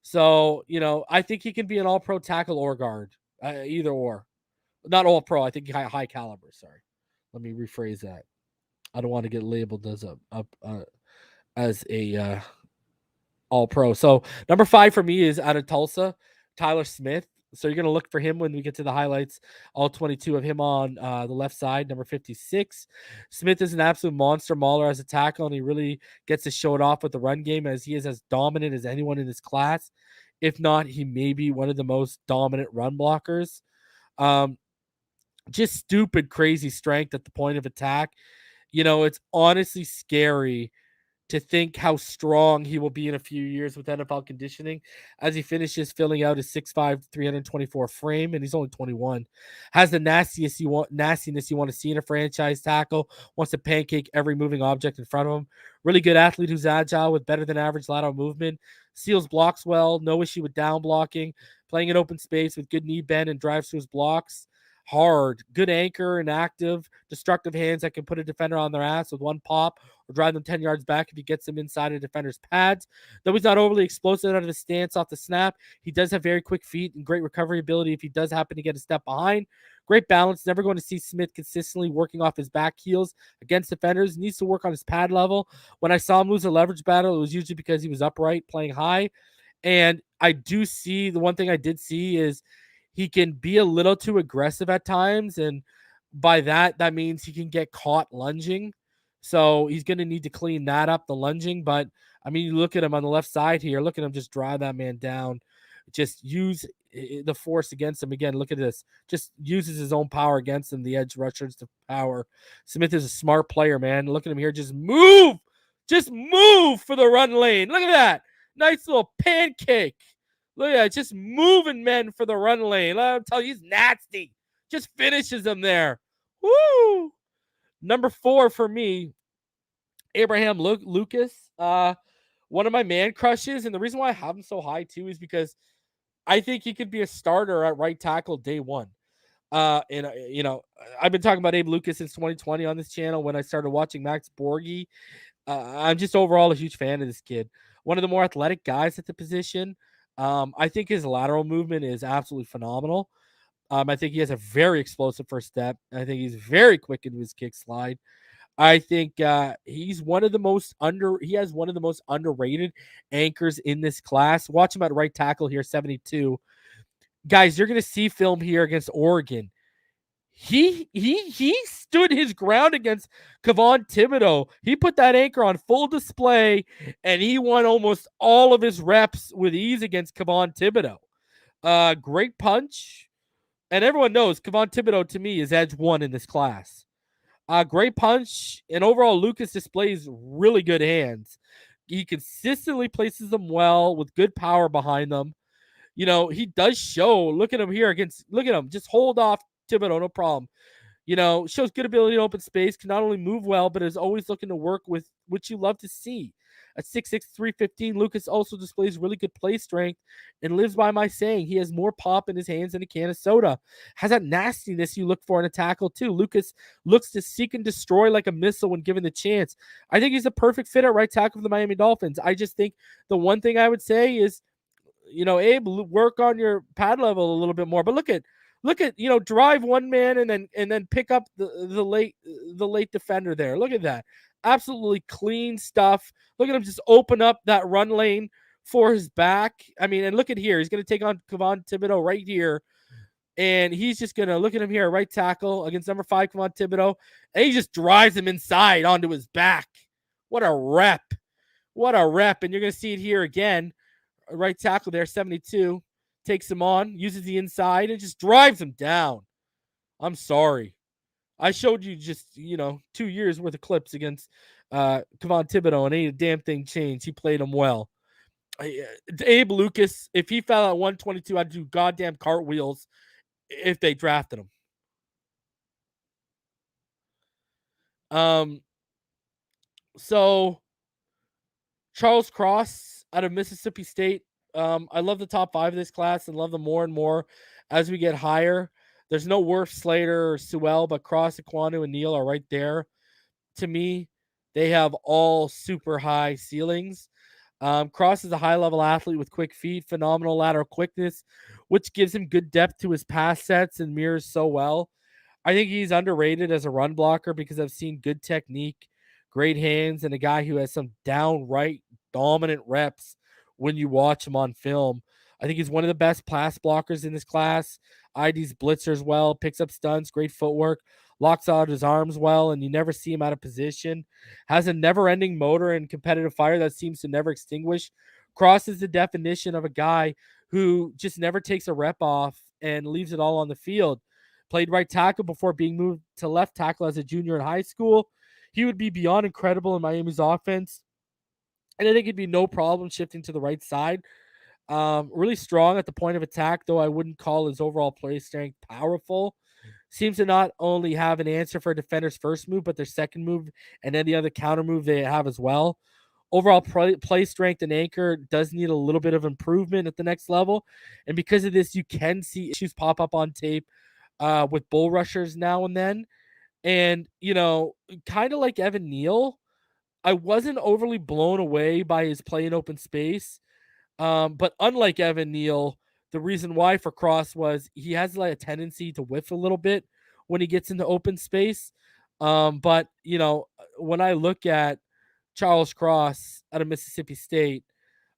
So, I think he can be an all-pro tackle or guard, either or. Not all-pro, I think high caliber, sorry. Let me rephrase that. I don't want to get labeled as a all pro. So number 5 for me is out of Tulsa, Tyler Smith. So you're going to look for him when we get to the highlights, all 22 of him on the left side, number 56. Smith is an absolute monster mauler as a tackle, and he really gets to show it off with the run game as he is as dominant as anyone in his class. If not, he may be one of the most dominant run blockers. Just stupid, crazy strength at the point of attack. It's honestly scary to think how strong he will be in a few years with NFL conditioning as he finishes filling out his 6'5", 324 frame, and he's only 21. Has the nastiness you want to see in a franchise tackle, wants to pancake every moving object in front of him. Really good athlete who's agile with better than average lateral movement, seals blocks well, no issue with down blocking, playing in open space with good knee bend and drives to his blocks. Hard, good anchor and active, destructive hands that can put a defender on their ass with one pop or drive them 10 yards back if he gets them inside a defender's pads. Though he's not overly explosive out of his stance off the snap, he does have very quick feet and great recovery ability if he does happen to get a step behind. Great balance. Never going to see Smith consistently working off his back heels against defenders. Needs to work on his pad level. When I saw him lose a leverage battle, it was usually because he was upright, playing high. And I do see, the one thing I did see is he can be a little too aggressive at times. And by that means he can get caught lunging. So he's going to need to clean that up, the lunging. But, I mean, you look at him on the left side here. Look at him just drive that man down. Just use the force against him. Again, look at this. Just uses his own power against him. The edge rushers to power. Smith is a smart player, man. Look at him here. Just move. Just move for the run lane. Look at that. Nice little pancake. Look at that. Just moving men for the run lane. Let him tell you, he's nasty. Just finishes them there. Woo! Number 4 for me, Abraham Lucas. One of my man crushes. And the reason why I have him so high, too, is because I think he could be a starter at right tackle day one. I've been talking about Abe Lucas since 2020 on this channel when I started watching Max Borghi. I'm just overall a huge fan of this kid. One of the more athletic guys at the position. I think his lateral movement is absolutely phenomenal. I think he has a very explosive first step. I think he's very quick into his kick slide. I think he's one of the most underrated anchors in this class. Watch him at right tackle here, 72. Guys, you're going to see film here against Oregon. He stood his ground against Kayvon Thibodeau. He put that anchor on full display, and he won almost all of his reps with ease against Kayvon Thibodeau. Great punch. And everyone knows Kayvon Thibodeau, to me, is edge 1 in this class. Great punch. And overall, Lucas displays really good hands. He consistently places them well with good power behind them. He does show. Look at him here look at him. Just hold off Thibodeau, no problem. Shows good ability in open space, can not only move well, but is always looking to work with what you love to see. At 6'6", 315, Lucas also displays really good play strength and lives by my saying he has more pop in his hands than a can of soda. Has that nastiness you look for in a tackle, too. Lucas looks to seek and destroy like a missile when given the chance. I think he's a perfect fit at right tackle for the Miami Dolphins. I just think the one thing I would say is, Abe, work on your pad level a little bit more. But look at drive one man and then pick up the late defender there. Look at that. Absolutely clean stuff. Look at him just open up that run lane for his back. I mean, and look at here. He's going to take on Kayvon Thibodeaux right here. And he's just going to look at him here, right tackle against number 5, Kayvon Thibodeaux. And he just drives him inside onto his back. What a rep. What a rep. And you're going to see it here again. Right tackle there, 72. Takes him on, uses the inside, and just drives him down. I'm sorry. I showed you just, 2 years worth of clips against Kayvon Thibodeaux, and ain't a damn thing changed. He played him well. Abe Lucas, if he fell at 122, I'd do goddamn cartwheels if they drafted him. So Charles Cross out of Mississippi State. I love the top 5 of this class and love them more and more as we get higher. There's no Worth, Slater, or Sewell, but Cross, Ekwonu, and Neal are right there. To me, they have all super high ceilings. Cross is a high-level athlete with quick feet, phenomenal lateral quickness, which gives him good depth to his pass sets and mirrors so well. I think he's underrated as a run blocker because I've seen good technique, great hands, and a guy who has some downright dominant reps when you watch him on film. I think he's one of the best pass blockers in this class. IDs blitzers well, picks up stunts, great footwork, locks out his arms well, and you never see him out of position. Has a never-ending motor and competitive fire that seems to never extinguish. Cross is the definition of a guy who just never takes a rep off and leaves it all on the field. Played right tackle before being moved to left tackle as a junior in high school. He would be beyond incredible in Miami's offense. And I think it'd be no problem shifting to the right side. Really strong at the point of attack, though I wouldn't call his overall play strength powerful. Seems to not only have an answer for a defender's first move, but their second move and any other counter move they have as well. Overall play strength and anchor does need a little bit of improvement at the next level. And because of this, you can see issues pop up on tape with bull rushers now and then. And, kind of like Evan Neal, I wasn't overly blown away by his play in open space. But unlike Evan Neal, the reason why for Cross was he has like a tendency to whiff a little bit when he gets into open space. But, when I look at Charles Cross out of Mississippi State,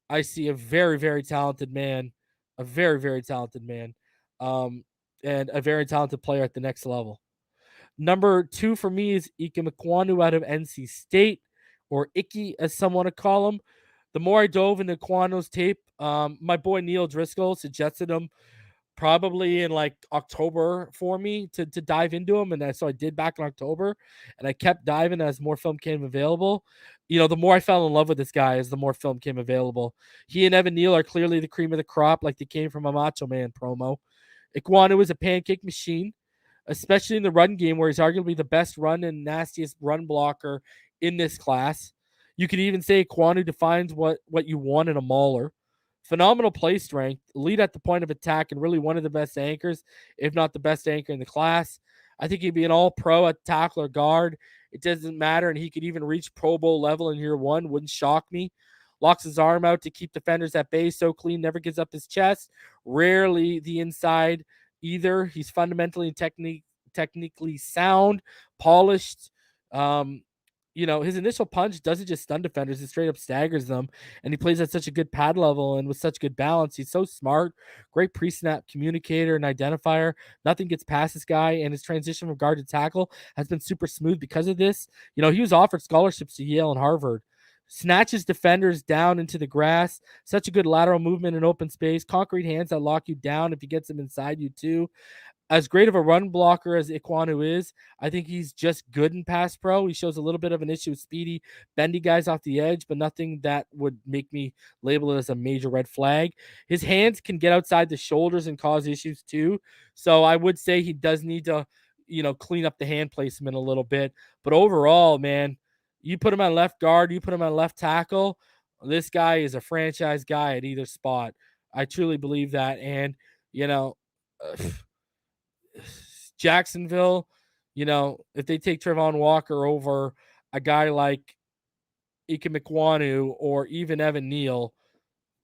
I see a very, very talented man, a very, very talented man, and a very talented player at the next level. Number 2 for me is Ike Ekwonu out of NC State, or Icky as some want to call him. The more I dove into Ekwonou's tape, my boy Neil Driscoll suggested him probably in like October for me to dive into him. And so I did back in October, and I kept diving as more film came available. The more I fell in love with this guy as the more film came available. He and Evan Neal are clearly the cream of the crop, like they came from a Macho Man promo. Ekwonu is a pancake machine, especially in the run game, where he's arguably the best run and nastiest run blocker in this class. You could even say Ekwonu defines what you want in a mauler. Phenomenal play strength, lead at the point of attack, and really one of the best anchors, if not the best anchor in the class. I think he'd be an all-pro at tackle or guard. It doesn't matter, and he could even reach Pro Bowl level in year 1. Wouldn't shock me. Locks his arm out to keep defenders at bay, so clean, never gives up his chest. Rarely the inside either. He's fundamentally and technically sound, polished. His initial punch doesn't just stun defenders, it straight up staggers them. And he plays at such a good pad level and with such good balance. He's so smart, great pre-snap communicator and identifier. Nothing gets past this guy, and his transition from guard to tackle has been super smooth because of this. He was offered scholarships to Yale and Harvard. Snatches defenders down into the grass. Such a good lateral movement in open space. Concrete hands that lock you down if he gets them inside you too. As great of a run blocker as Ekwonu is, I think he's just good in pass pro. He shows a little bit of an issue with speedy, bendy guys off the edge, but nothing that would make me label it as a major red flag. His hands can get outside the shoulders and cause issues too. So I would say he does need to, clean up the hand placement a little bit. But overall, man, you put him on left guard, you put him on left tackle, this guy is a franchise guy at either spot. I truly believe that. And, Jacksonville, if they take Trevon Walker over a guy like Ike Ekwonu or even Evan Neal,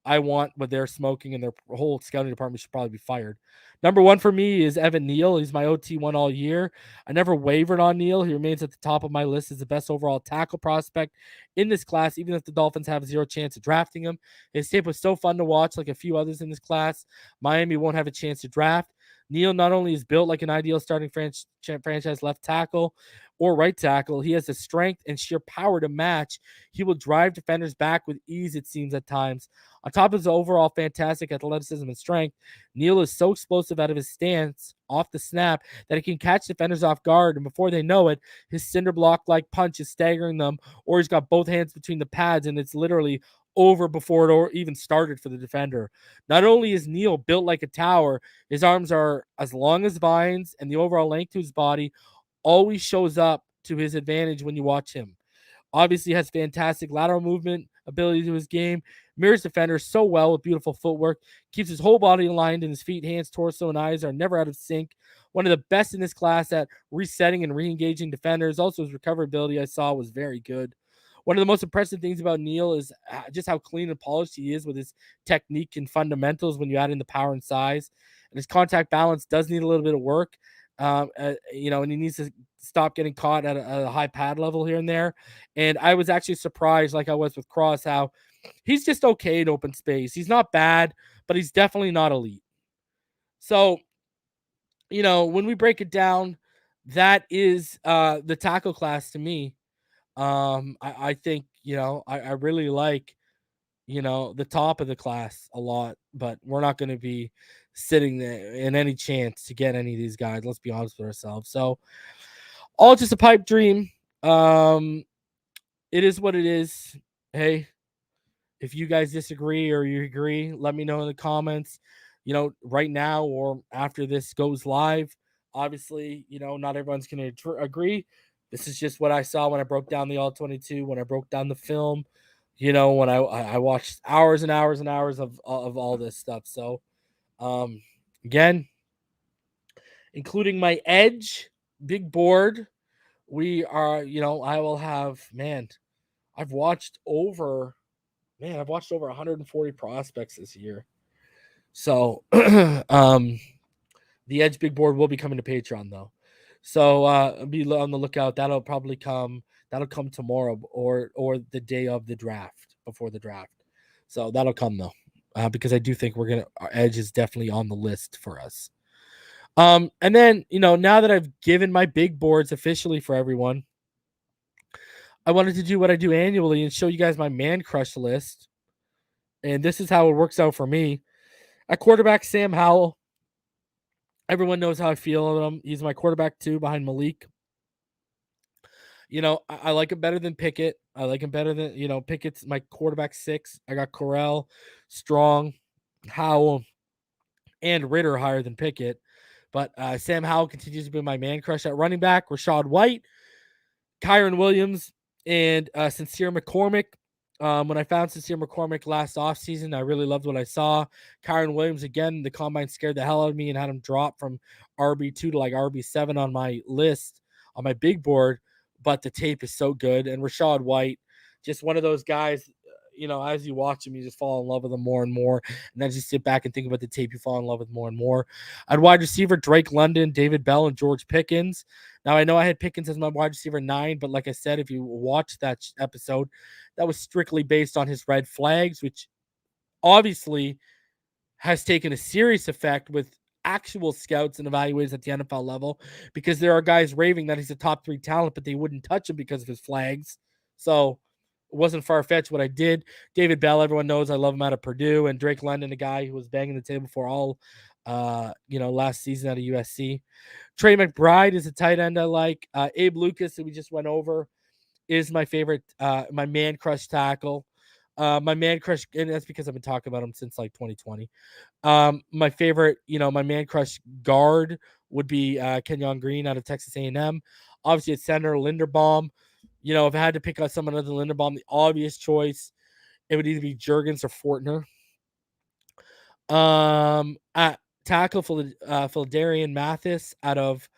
I want what they're smoking, and their whole scouting department should probably be fired. Number one for me is Evan Neal. He's my OT1 all year. I never wavered on Neal. He remains at the top of my list as the best overall tackle prospect in this class, even if the Dolphins have zero chance of drafting him. His tape was so fun to watch, like a few others in this class. Miami won't have a chance to draft. Neal not only is built like an ideal starting franchise left tackle or right tackle, he has the strength and sheer power to match. He will drive defenders back with ease, it seems at times. On top of his overall fantastic athleticism and strength, Neal is so explosive out of his stance off the snap that he can catch defenders off guard, and before they know it, his cinder block-like punch is staggering them, or he's got both hands between the pads, and it's literally over before it even started for the defender. Not only is Neal built like a tower, his arms are as long as vines, and the overall length to his body always shows up to his advantage when you watch him. Obviously has fantastic lateral movement ability to his game, mirrors defenders so well with beautiful footwork, keeps his whole body aligned, and his feet, hands, torso, and eyes are never out of sync. One of the best in this class at resetting and re-engaging defenders. Also, his recovery ability I saw was very good. One of the most impressive things about Neal is just how clean and polished he is with his technique and fundamentals when you add in the power and size. And his contact balance does need a little bit of work. And he needs to stop getting caught at a high pad level here and there. And I was actually surprised, like I was with Cross, how he's just okay in open space. He's not bad, but he's definitely not elite. So, when we break it down, that is the tackle class to me. I think, I really like, the top of the class a lot, but we're not going to be sitting there in any chance to get any of these guys. Let's be honest with ourselves. So, all just a pipe dream. It is what it is. Hey, if you guys disagree or you agree, let me know in the comments, right now or after this goes live. Obviously, not everyone's going to agree. This is just what I saw when I broke down the All-22, when I broke down the film, when I watched hours and hours and hours of all this stuff. So, again, including my edge, big board, we are, I will have, I've watched over 140 prospects this year. So, the Edge Big Board will be coming to Patreon though. So, be on the lookout. That'll come tomorrow or the day of the draft, before the draft. So that'll come though, because I do think our Edge is definitely on the list for us. And then, now that I've given my big boards officially for everyone, I wanted to do what I do annually and show you guys my man crush list. And this is how it works out for me. At quarterback, Sam Howell. Everyone knows how I feel about him. He's my quarterback 2 behind Malik. I like him better than Pickett. I like him better than, Pickett's my quarterback 6. I got Corral, Strong, Howell, and Ritter higher than Pickett. But Sam Howell continues to be my man crush at running back. Rashad White, Kyron Williams, and Sincere McCormick. When I found Sincere McCormick last offseason, I really loved what I saw. Kyron Williams, again, the combine scared the hell out of me and had him drop from RB2 to like RB7 on my list, on my big board. But the tape is so good. And Rashad White, just one of those guys, as you watch him, you just fall in love with him more and more. And then just sit back and think about the tape, you fall in love with more and more. At wide receiver, Drake London, David Bell, and George Pickens. Now, I know I had Pickens as my wide receiver 9, but like I said, if you watch that episode, that was strictly based on his red flags, which obviously has taken a serious effect with actual scouts and evaluators at the NFL level, because there are guys raving that he's a top 3 talent, but they wouldn't touch him because of his flags. So it wasn't far-fetched what I did. David Bell, everyone knows I love him out of Purdue, and Drake London, a guy who was banging the table for all, last season out of USC. Trey McBride is a tight end I like. Abe Lucas, that we just went over, is my favorite, my man crush tackle. My man crush, and that's because I've been talking about him since like 2020. My favorite, my man crush guard would be Kenyon Green out of Texas A&M. Obviously, at center, Linderbaum. If I had to pick out someone other than Linderbaum, the obvious choice, it would either be Juergens or Fortner. At tackle, Philadarian Mathis out of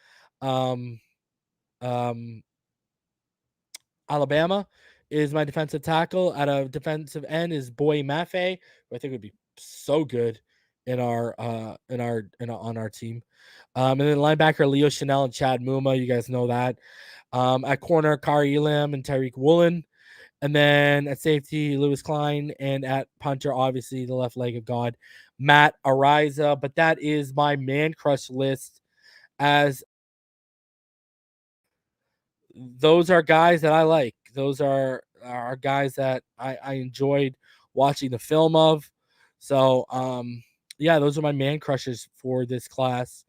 Alabama. is my defensive tackle. At a defensive end is Boy Mafe, who I think would be so good in our on our team. And then linebacker Leo Chanel and Chad Muma. You guys know that. At corner, Kari Elam and Tyreek Woolen. And then at safety, Lewis Klein. And at punter, obviously, the left leg of God, Matt Ariza. But that is my man crush list, as those are guys that I like. Those are guys that I enjoyed watching the film of. So, yeah, those are my man crushes for this class.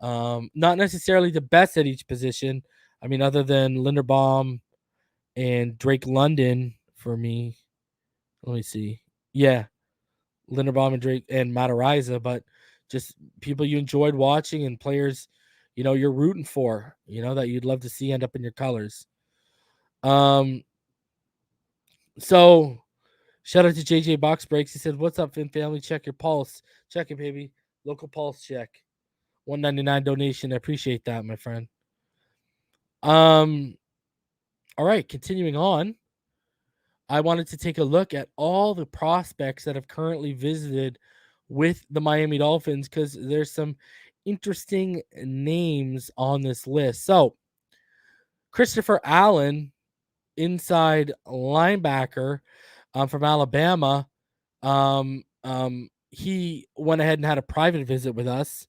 Not necessarily the best at each position. I mean, other than Linderbaum and Drake London for me. Let me see. Yeah, Linderbaum and Drake and Matariza, but just people you enjoyed watching and players, you're rooting for, that you'd love to see end up in your colors. So shout out to JJ Box Breaks. He said, "What's up, Fin family? Check your pulse. Check it, baby. Local pulse check. $1.99 donation. I appreciate that, my friend." All right, continuing on. I wanted to take a look at all the prospects that have currently visited with the Miami Dolphins, because there's some interesting names on this list. So, Christopher Allen, inside linebacker from Alabama, he went ahead and had a private visit with us.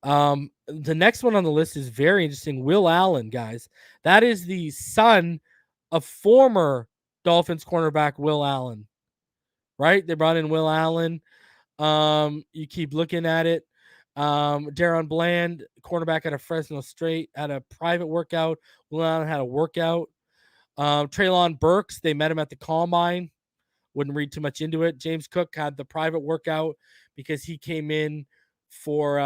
The next one on the list is very interesting. Will Allen, guys. That is the son of former Dolphins cornerback Will Allen, right? They brought in Will Allen. You keep looking at it. Darren Bland, cornerback out of Fresno State, had a private workout. Will Allen had a workout. Treylon Burks, they met him at the combine. Wouldn't read too much into it. James Cook had the private workout because he came in for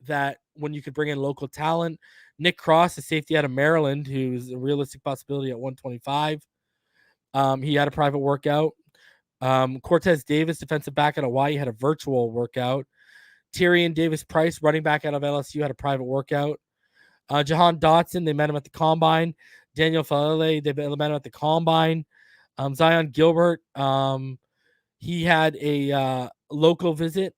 that when you could bring in local talent. Nick Cross, the safety out of Maryland, who's a realistic possibility at 125. He had a private workout. Cortez Davis, defensive back out of Hawaii, had a virtual workout. Tyrion Davis Price, running back out of LSU, had a private workout. Jahan Dotson, they met him at the combine. Daniel Falele, they met him at the combine. Zion Gilbert, he had a local visit.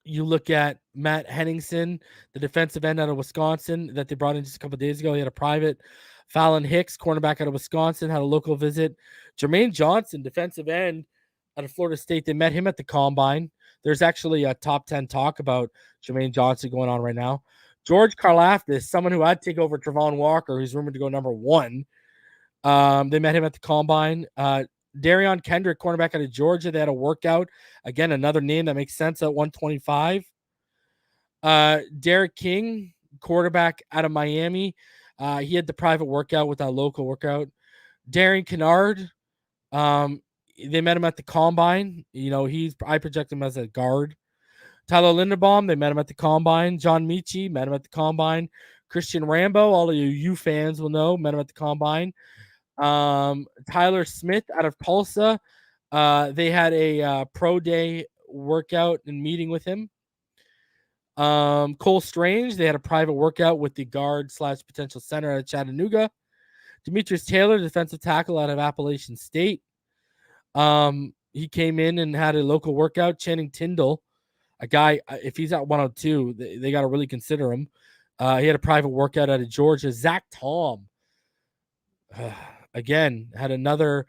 You look at Matt Henningsen, the defensive end out of Wisconsin that they brought in just a couple of days ago. He had a private. Fallon Hicks, cornerback out of Wisconsin, had a local visit. Jermaine Johnson, defensive end out of Florida State. They met him at the combine. There's actually a top 10 talk about Jermaine Johnson going on right now. George Karlaftis, someone who I'd take over Travon Walker, who's rumored to go number 1. They met him at the combine. Darion Kendrick, cornerback out of Georgia, they had a workout. Again, another name that makes sense at 125. Derek King, quarterback out of Miami. He had the private workout with a local workout. Darian Kennard, they met him at the combine. I project him as a guard. Tyler Linderbaum, they met him at the combine. John Michi, met him at the combine. Christian Rambo, all of you fans will know, met him at the combine. Tyler Smith out of Tulsa, they had a pro day workout and meeting with him. Cole Strange, they had a private workout with the guard / potential center at Chattanooga. Demetrius Taylor, defensive tackle out of Appalachian State. He came in and had a local workout. Channing Tindall, a guy, if he's at 102, they got to really consider him. He had a private workout out of Georgia. Zach Tom, again, had another,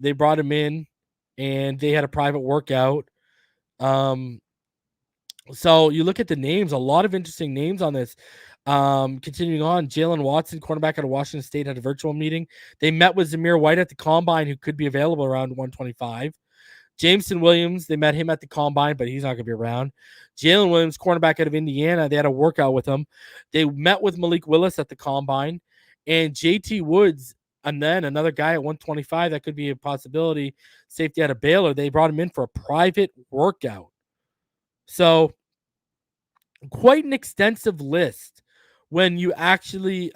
they brought him in and they had a private workout. So you look at the names, a lot of interesting names on this. Continuing on, Jalen Watson, cornerback out of Washington State, had a virtual meeting. They met with Zamir White at the combine, who could be available around 125. Jameson Williams, they met him at the combine, but he's not going to be around. Jalen Williams, cornerback out of Indiana, they had a workout with him. They met with Malik Willis at the combine. And JT Woods, and then another guy at 125, that could be a possibility, safety out of Baylor, they brought him in for a private workout. So quite an extensive list when you actually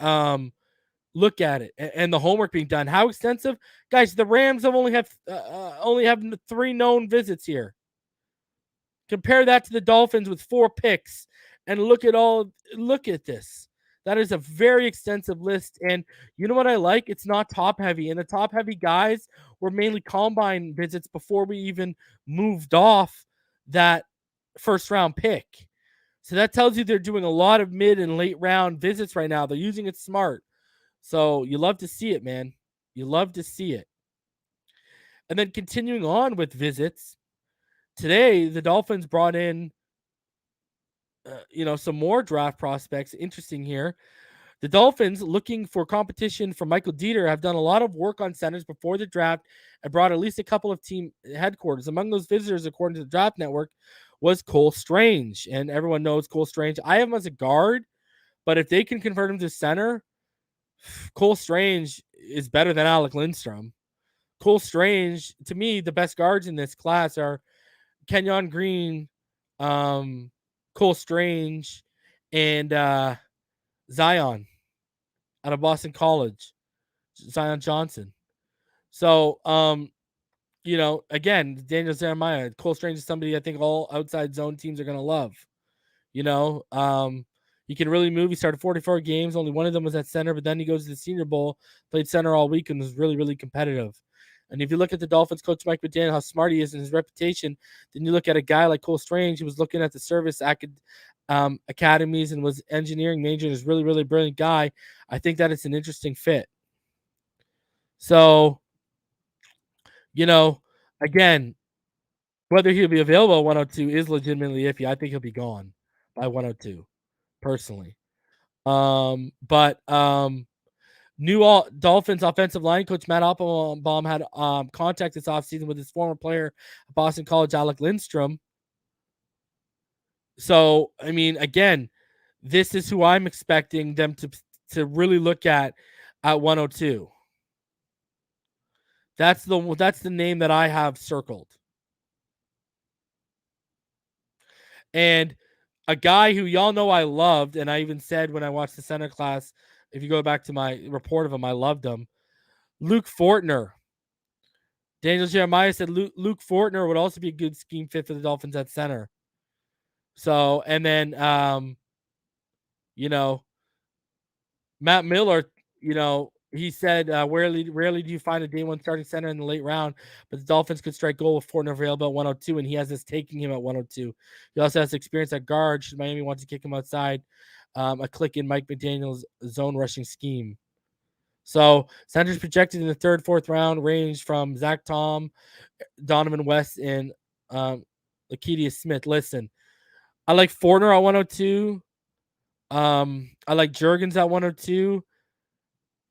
look at it and the homework being done. How extensive? Guys, the Rams have only have 3 known visits here. Compare that to the Dolphins with 4 picks and look at this. That is a very extensive list. And you know what I like? It's not top heavy. And the top heavy guys were mainly combine visits before we even moved off that first round pick. So that tells you they're doing a lot of mid and late round visits right now. They're using it smart. So you love to see it, man. You love to see it. And then continuing on with visits, today the Dolphins brought in, some more draft prospects. Interesting here. The Dolphins, looking for competition for Michael Dieter, have done a lot of work on centers before the draft and brought at least a couple of team headquarters. Among those visitors, according to the Draft Network, was Cole Strange. And everyone knows Cole Strange. I have him as a guard, but if they can convert him to center, Cole Strange is better than Alec Lindstrom. Cole Strange, to me, the best guards in this class are Kenyon Green, Cole Strange, and Zion out of Boston College, Zion Johnson. So, again, Daniel Jeremiah, Cole Strange is somebody I think all outside zone teams are going to love. He can really move. He started 44 games. Only one of them was at center, but then he goes to the Senior Bowl, played center all week, and was really, really competitive. And if you look at the Dolphins coach Mike McDaniel, how smart he is and his reputation, then you look at a guy like Cole Strange, who was looking at the service academies and was engineering major and is really, really brilliant guy. I think that it's an interesting fit. So, again, whether he'll be available at 102 is legitimately iffy. I think he'll be gone by 102, personally. But new Dolphins offensive line coach Matt Applebaum had contact this offseason with his former player at Boston College, Alec Lindstrom. So, I mean, again, this is who I'm expecting them to really look at 102. That's the name that I have circled. And a guy who y'all know I loved, and I even said when I watched the center class, if you go back to my report of him, I loved him. Luke Fortner. Daniel Jeremiah said Luke Fortner would also be a good scheme fit for the Dolphins at center. So, and then, Matt Miller, he said, rarely do you find a day one starting center in the late round, but the Dolphins could strike gold with Fortner available at 102, and he has this taking him at 102. He also has experience at guard. Should Miami want to kick him outside, a click in Mike McDaniel's zone rushing scheme. So centers projected in the third, fourth round range from Zach Tom, Donovan West, and Lakedia Smith. Listen, I like Fortner at 102. I like Juergens at 102.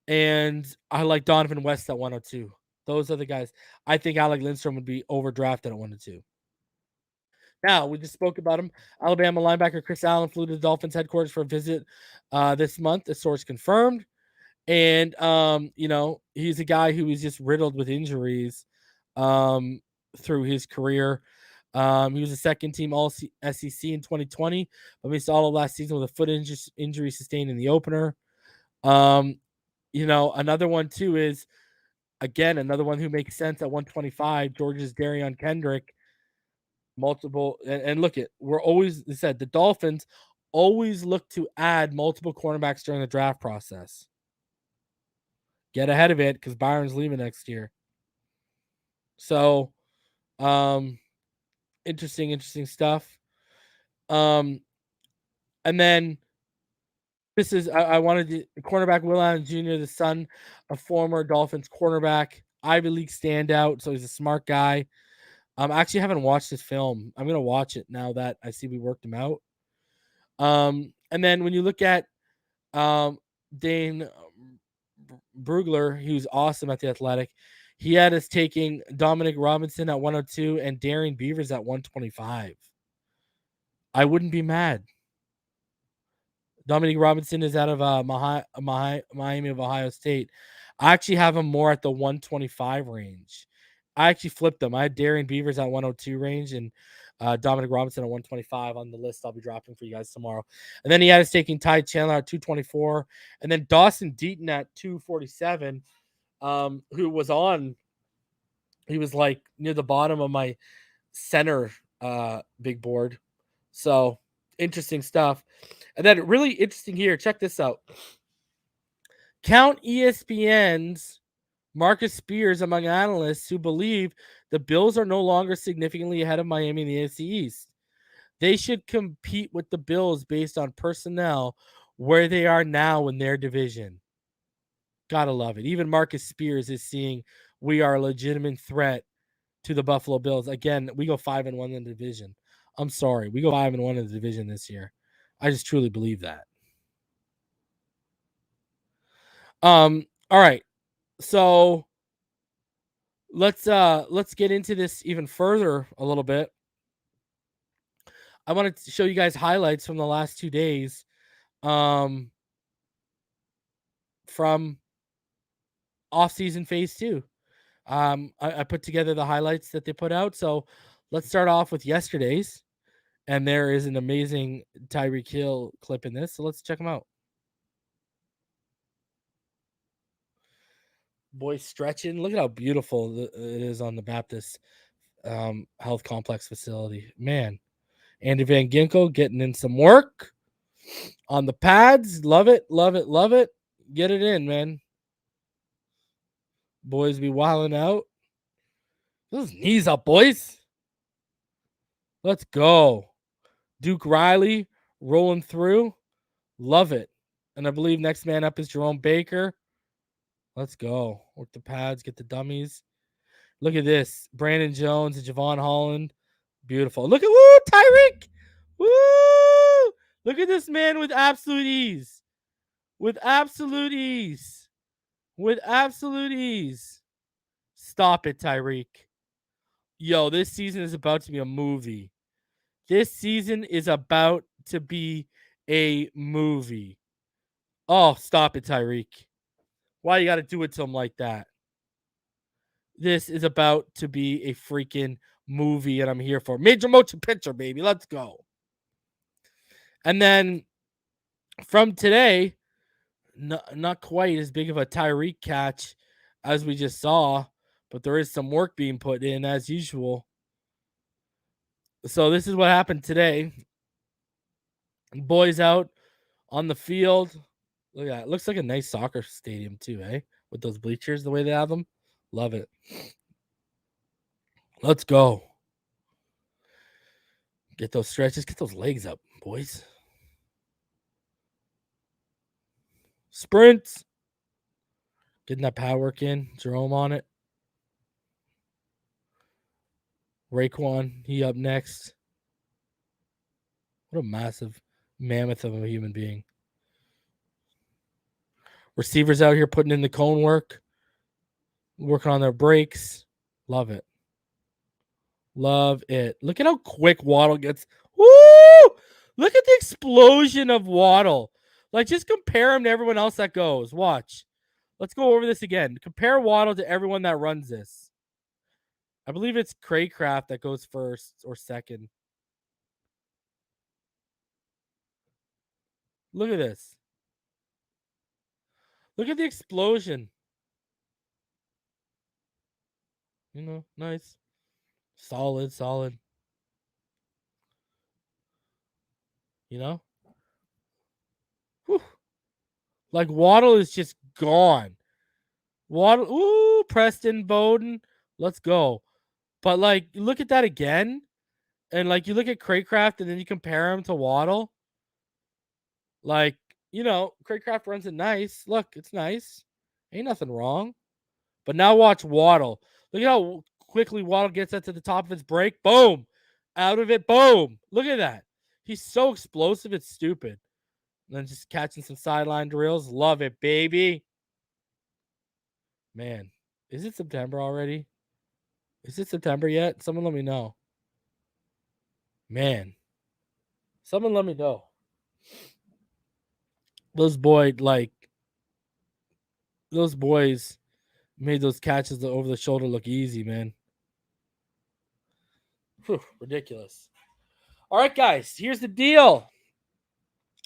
And I like Donovan West at 102. Those are the guys. I think Alec Lindstrom would be overdrafted at 102. Now, we just spoke about him. Alabama linebacker Chris Allen flew to the Dolphins headquarters for a visit this month. The source confirmed. And, he's a guy who is just riddled with injuries through his career. He was a second team All SEC in 2020, but missed all of last season with a foot injury sustained in the opener. Another one too is, again, another one who makes sense at 125, Georgia's Darion Kendrick. Multiple, and look at, we're always said the Dolphins always look to add multiple cornerbacks during the draft process. Get ahead of it because Byron's leaving next year. So, interesting stuff. And then this is, I wanted to, cornerback Will Allen Jr., the son of former Dolphins cornerback, Ivy League standout. So he's a smart guy. I actually haven't watched this film. I'm going to watch it now that I see we worked him out. And then when you look at Dane Brugler, he was awesome at the Athletic. He had us taking Dominic Robinson at 102 and Darian Beavers at 125. I wouldn't be mad. Dominic Robinson is out of Miami of Ohio State. I actually have him more at the 125 range. I actually flipped them. I had Darian Beavers at 102 range and Dominic Robinson at 125 on the list I'll be dropping for you guys tomorrow. And then he had us taking Ty Chandler at 224 and then Dawson Deaton at 247, who was he was like near the bottom of my center big board. So Interesting stuff. And then really interesting here. Check this out. Count ESPN's Marcus Spears among analysts who believe the Bills are no longer significantly ahead of Miami in the AFC East. They should compete with the Bills based on personnel where they are now in their division. Gotta love it. Even Marcus Spears is seeing we are a legitimate threat to the Buffalo Bills. Again, we go 5-1 in the division. I'm sorry. We go 5-1 in the division this year. I just truly believe that. All right. So let's get into this even further a little bit. I wanted to show you guys highlights from the last 2 days. From off-season phase 2. I put together the highlights that they put out. So let's start off with yesterday's. And there is an amazing Tyreek Hill clip in this. So let's check them out. Boy stretching. Look at how beautiful it is on the Baptist Health Complex facility. Man. Andy Van Ginkel getting in some work on the pads. Love it, love it, love it. Get it in, man. Boys be wilding out. Those knees up, boys. Let's go. Duke Riley rolling through. Love it. And I believe next man up is Jerome Baker. Let's go. Work the pads, get the dummies. Look at this. Brandon Jones and Javon Holland. Beautiful. Look at Tyreek. Woo! Look at this man with absolute ease. With absolute ease. With absolute ease. Stop it, Tyreek. Yo, this season is about to be a movie. This season is about to be a movie. Oh, stop it, Tyreek. Why you got to do it to him like that? This is about to be a freaking movie, and I'm here for it. Major motion picture, baby. Let's go. And then from today, not quite as big of a Tyreek catch as we just saw, but there is some work being put in as usual. So this is what happened today. Boys out on the field. Look at that. It looks like a nice soccer stadium too, eh? With those bleachers, the way they have them. Love it. Let's go. Get those stretches. Get those legs up, boys. Sprints. Getting that pad work in. Jerome on it. Raekwon, he up next. What a massive mammoth of a human being. Receivers out here putting in the cone work. Working on their breaks. Love it. Love it. Look at how quick Waddle gets. Woo! Look at the explosion of Waddle. Like, just compare him to everyone else that goes. Watch. Let's go over this again. Compare Waddle to everyone that runs this. I believe it's Craycraft that goes first or second. Look at this. Look at the explosion. You know, nice. Solid, solid. You know? Whew. Like, Waddle is just gone. Waddle, ooh, Preston Bowden. Let's go. But, like, look at that again. And, like, you look at Craycraft and then you compare him to Waddle. Like, you know, Craycraft runs it nice. Look, it's nice. Ain't nothing wrong. But now watch Waddle. Look at how quickly Waddle gets that to the top of his break. Boom. Out of it. Boom. Look at that. He's so explosive. It's stupid. And then just catching some sideline drills. Love it, baby. Man, is it September already? Is it September yet? Someone let me know. Man, someone let me know. Those boys made those catches over the shoulder look easy, man. Whew, ridiculous. All right, guys, here's the deal.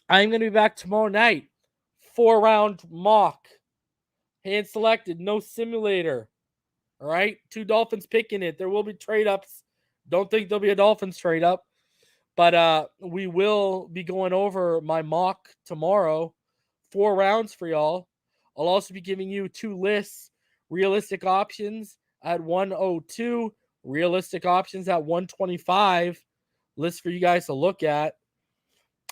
I'm going to be back tomorrow night. 4-round mock. Hand selected, no simulator. All right, 2 Dolphins picking it. There will be trade ups. Don't think there'll be a Dolphins trade up. But we will be going over my mock tomorrow. 4 rounds for y'all. I'll also be giving you 2 lists. Realistic options at 102. Realistic options at 125. List for you guys to look at.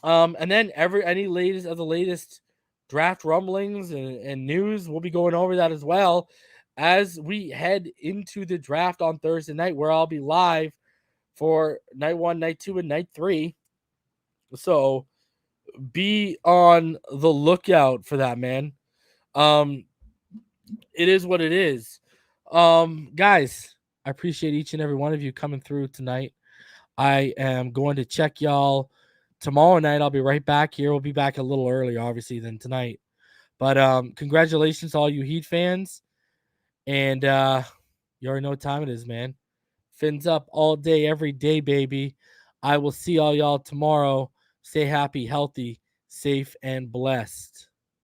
And then any latest draft rumblings and news, we'll be going over that as well as we head into the draft on Thursday night, where I'll be live for night 1, night 2, and night 3. So be on the lookout for that, man. It is what it is. Guys, I appreciate each and every one of you coming through tonight. I am going to check y'all tomorrow night. I'll be right back here. We'll be back a little earlier, obviously, than tonight. But congratulations to all you Heat fans. And you already know what time it is, man. Fins up all day, every day, baby. I will see all y'all tomorrow. Stay happy, healthy, safe, and blessed.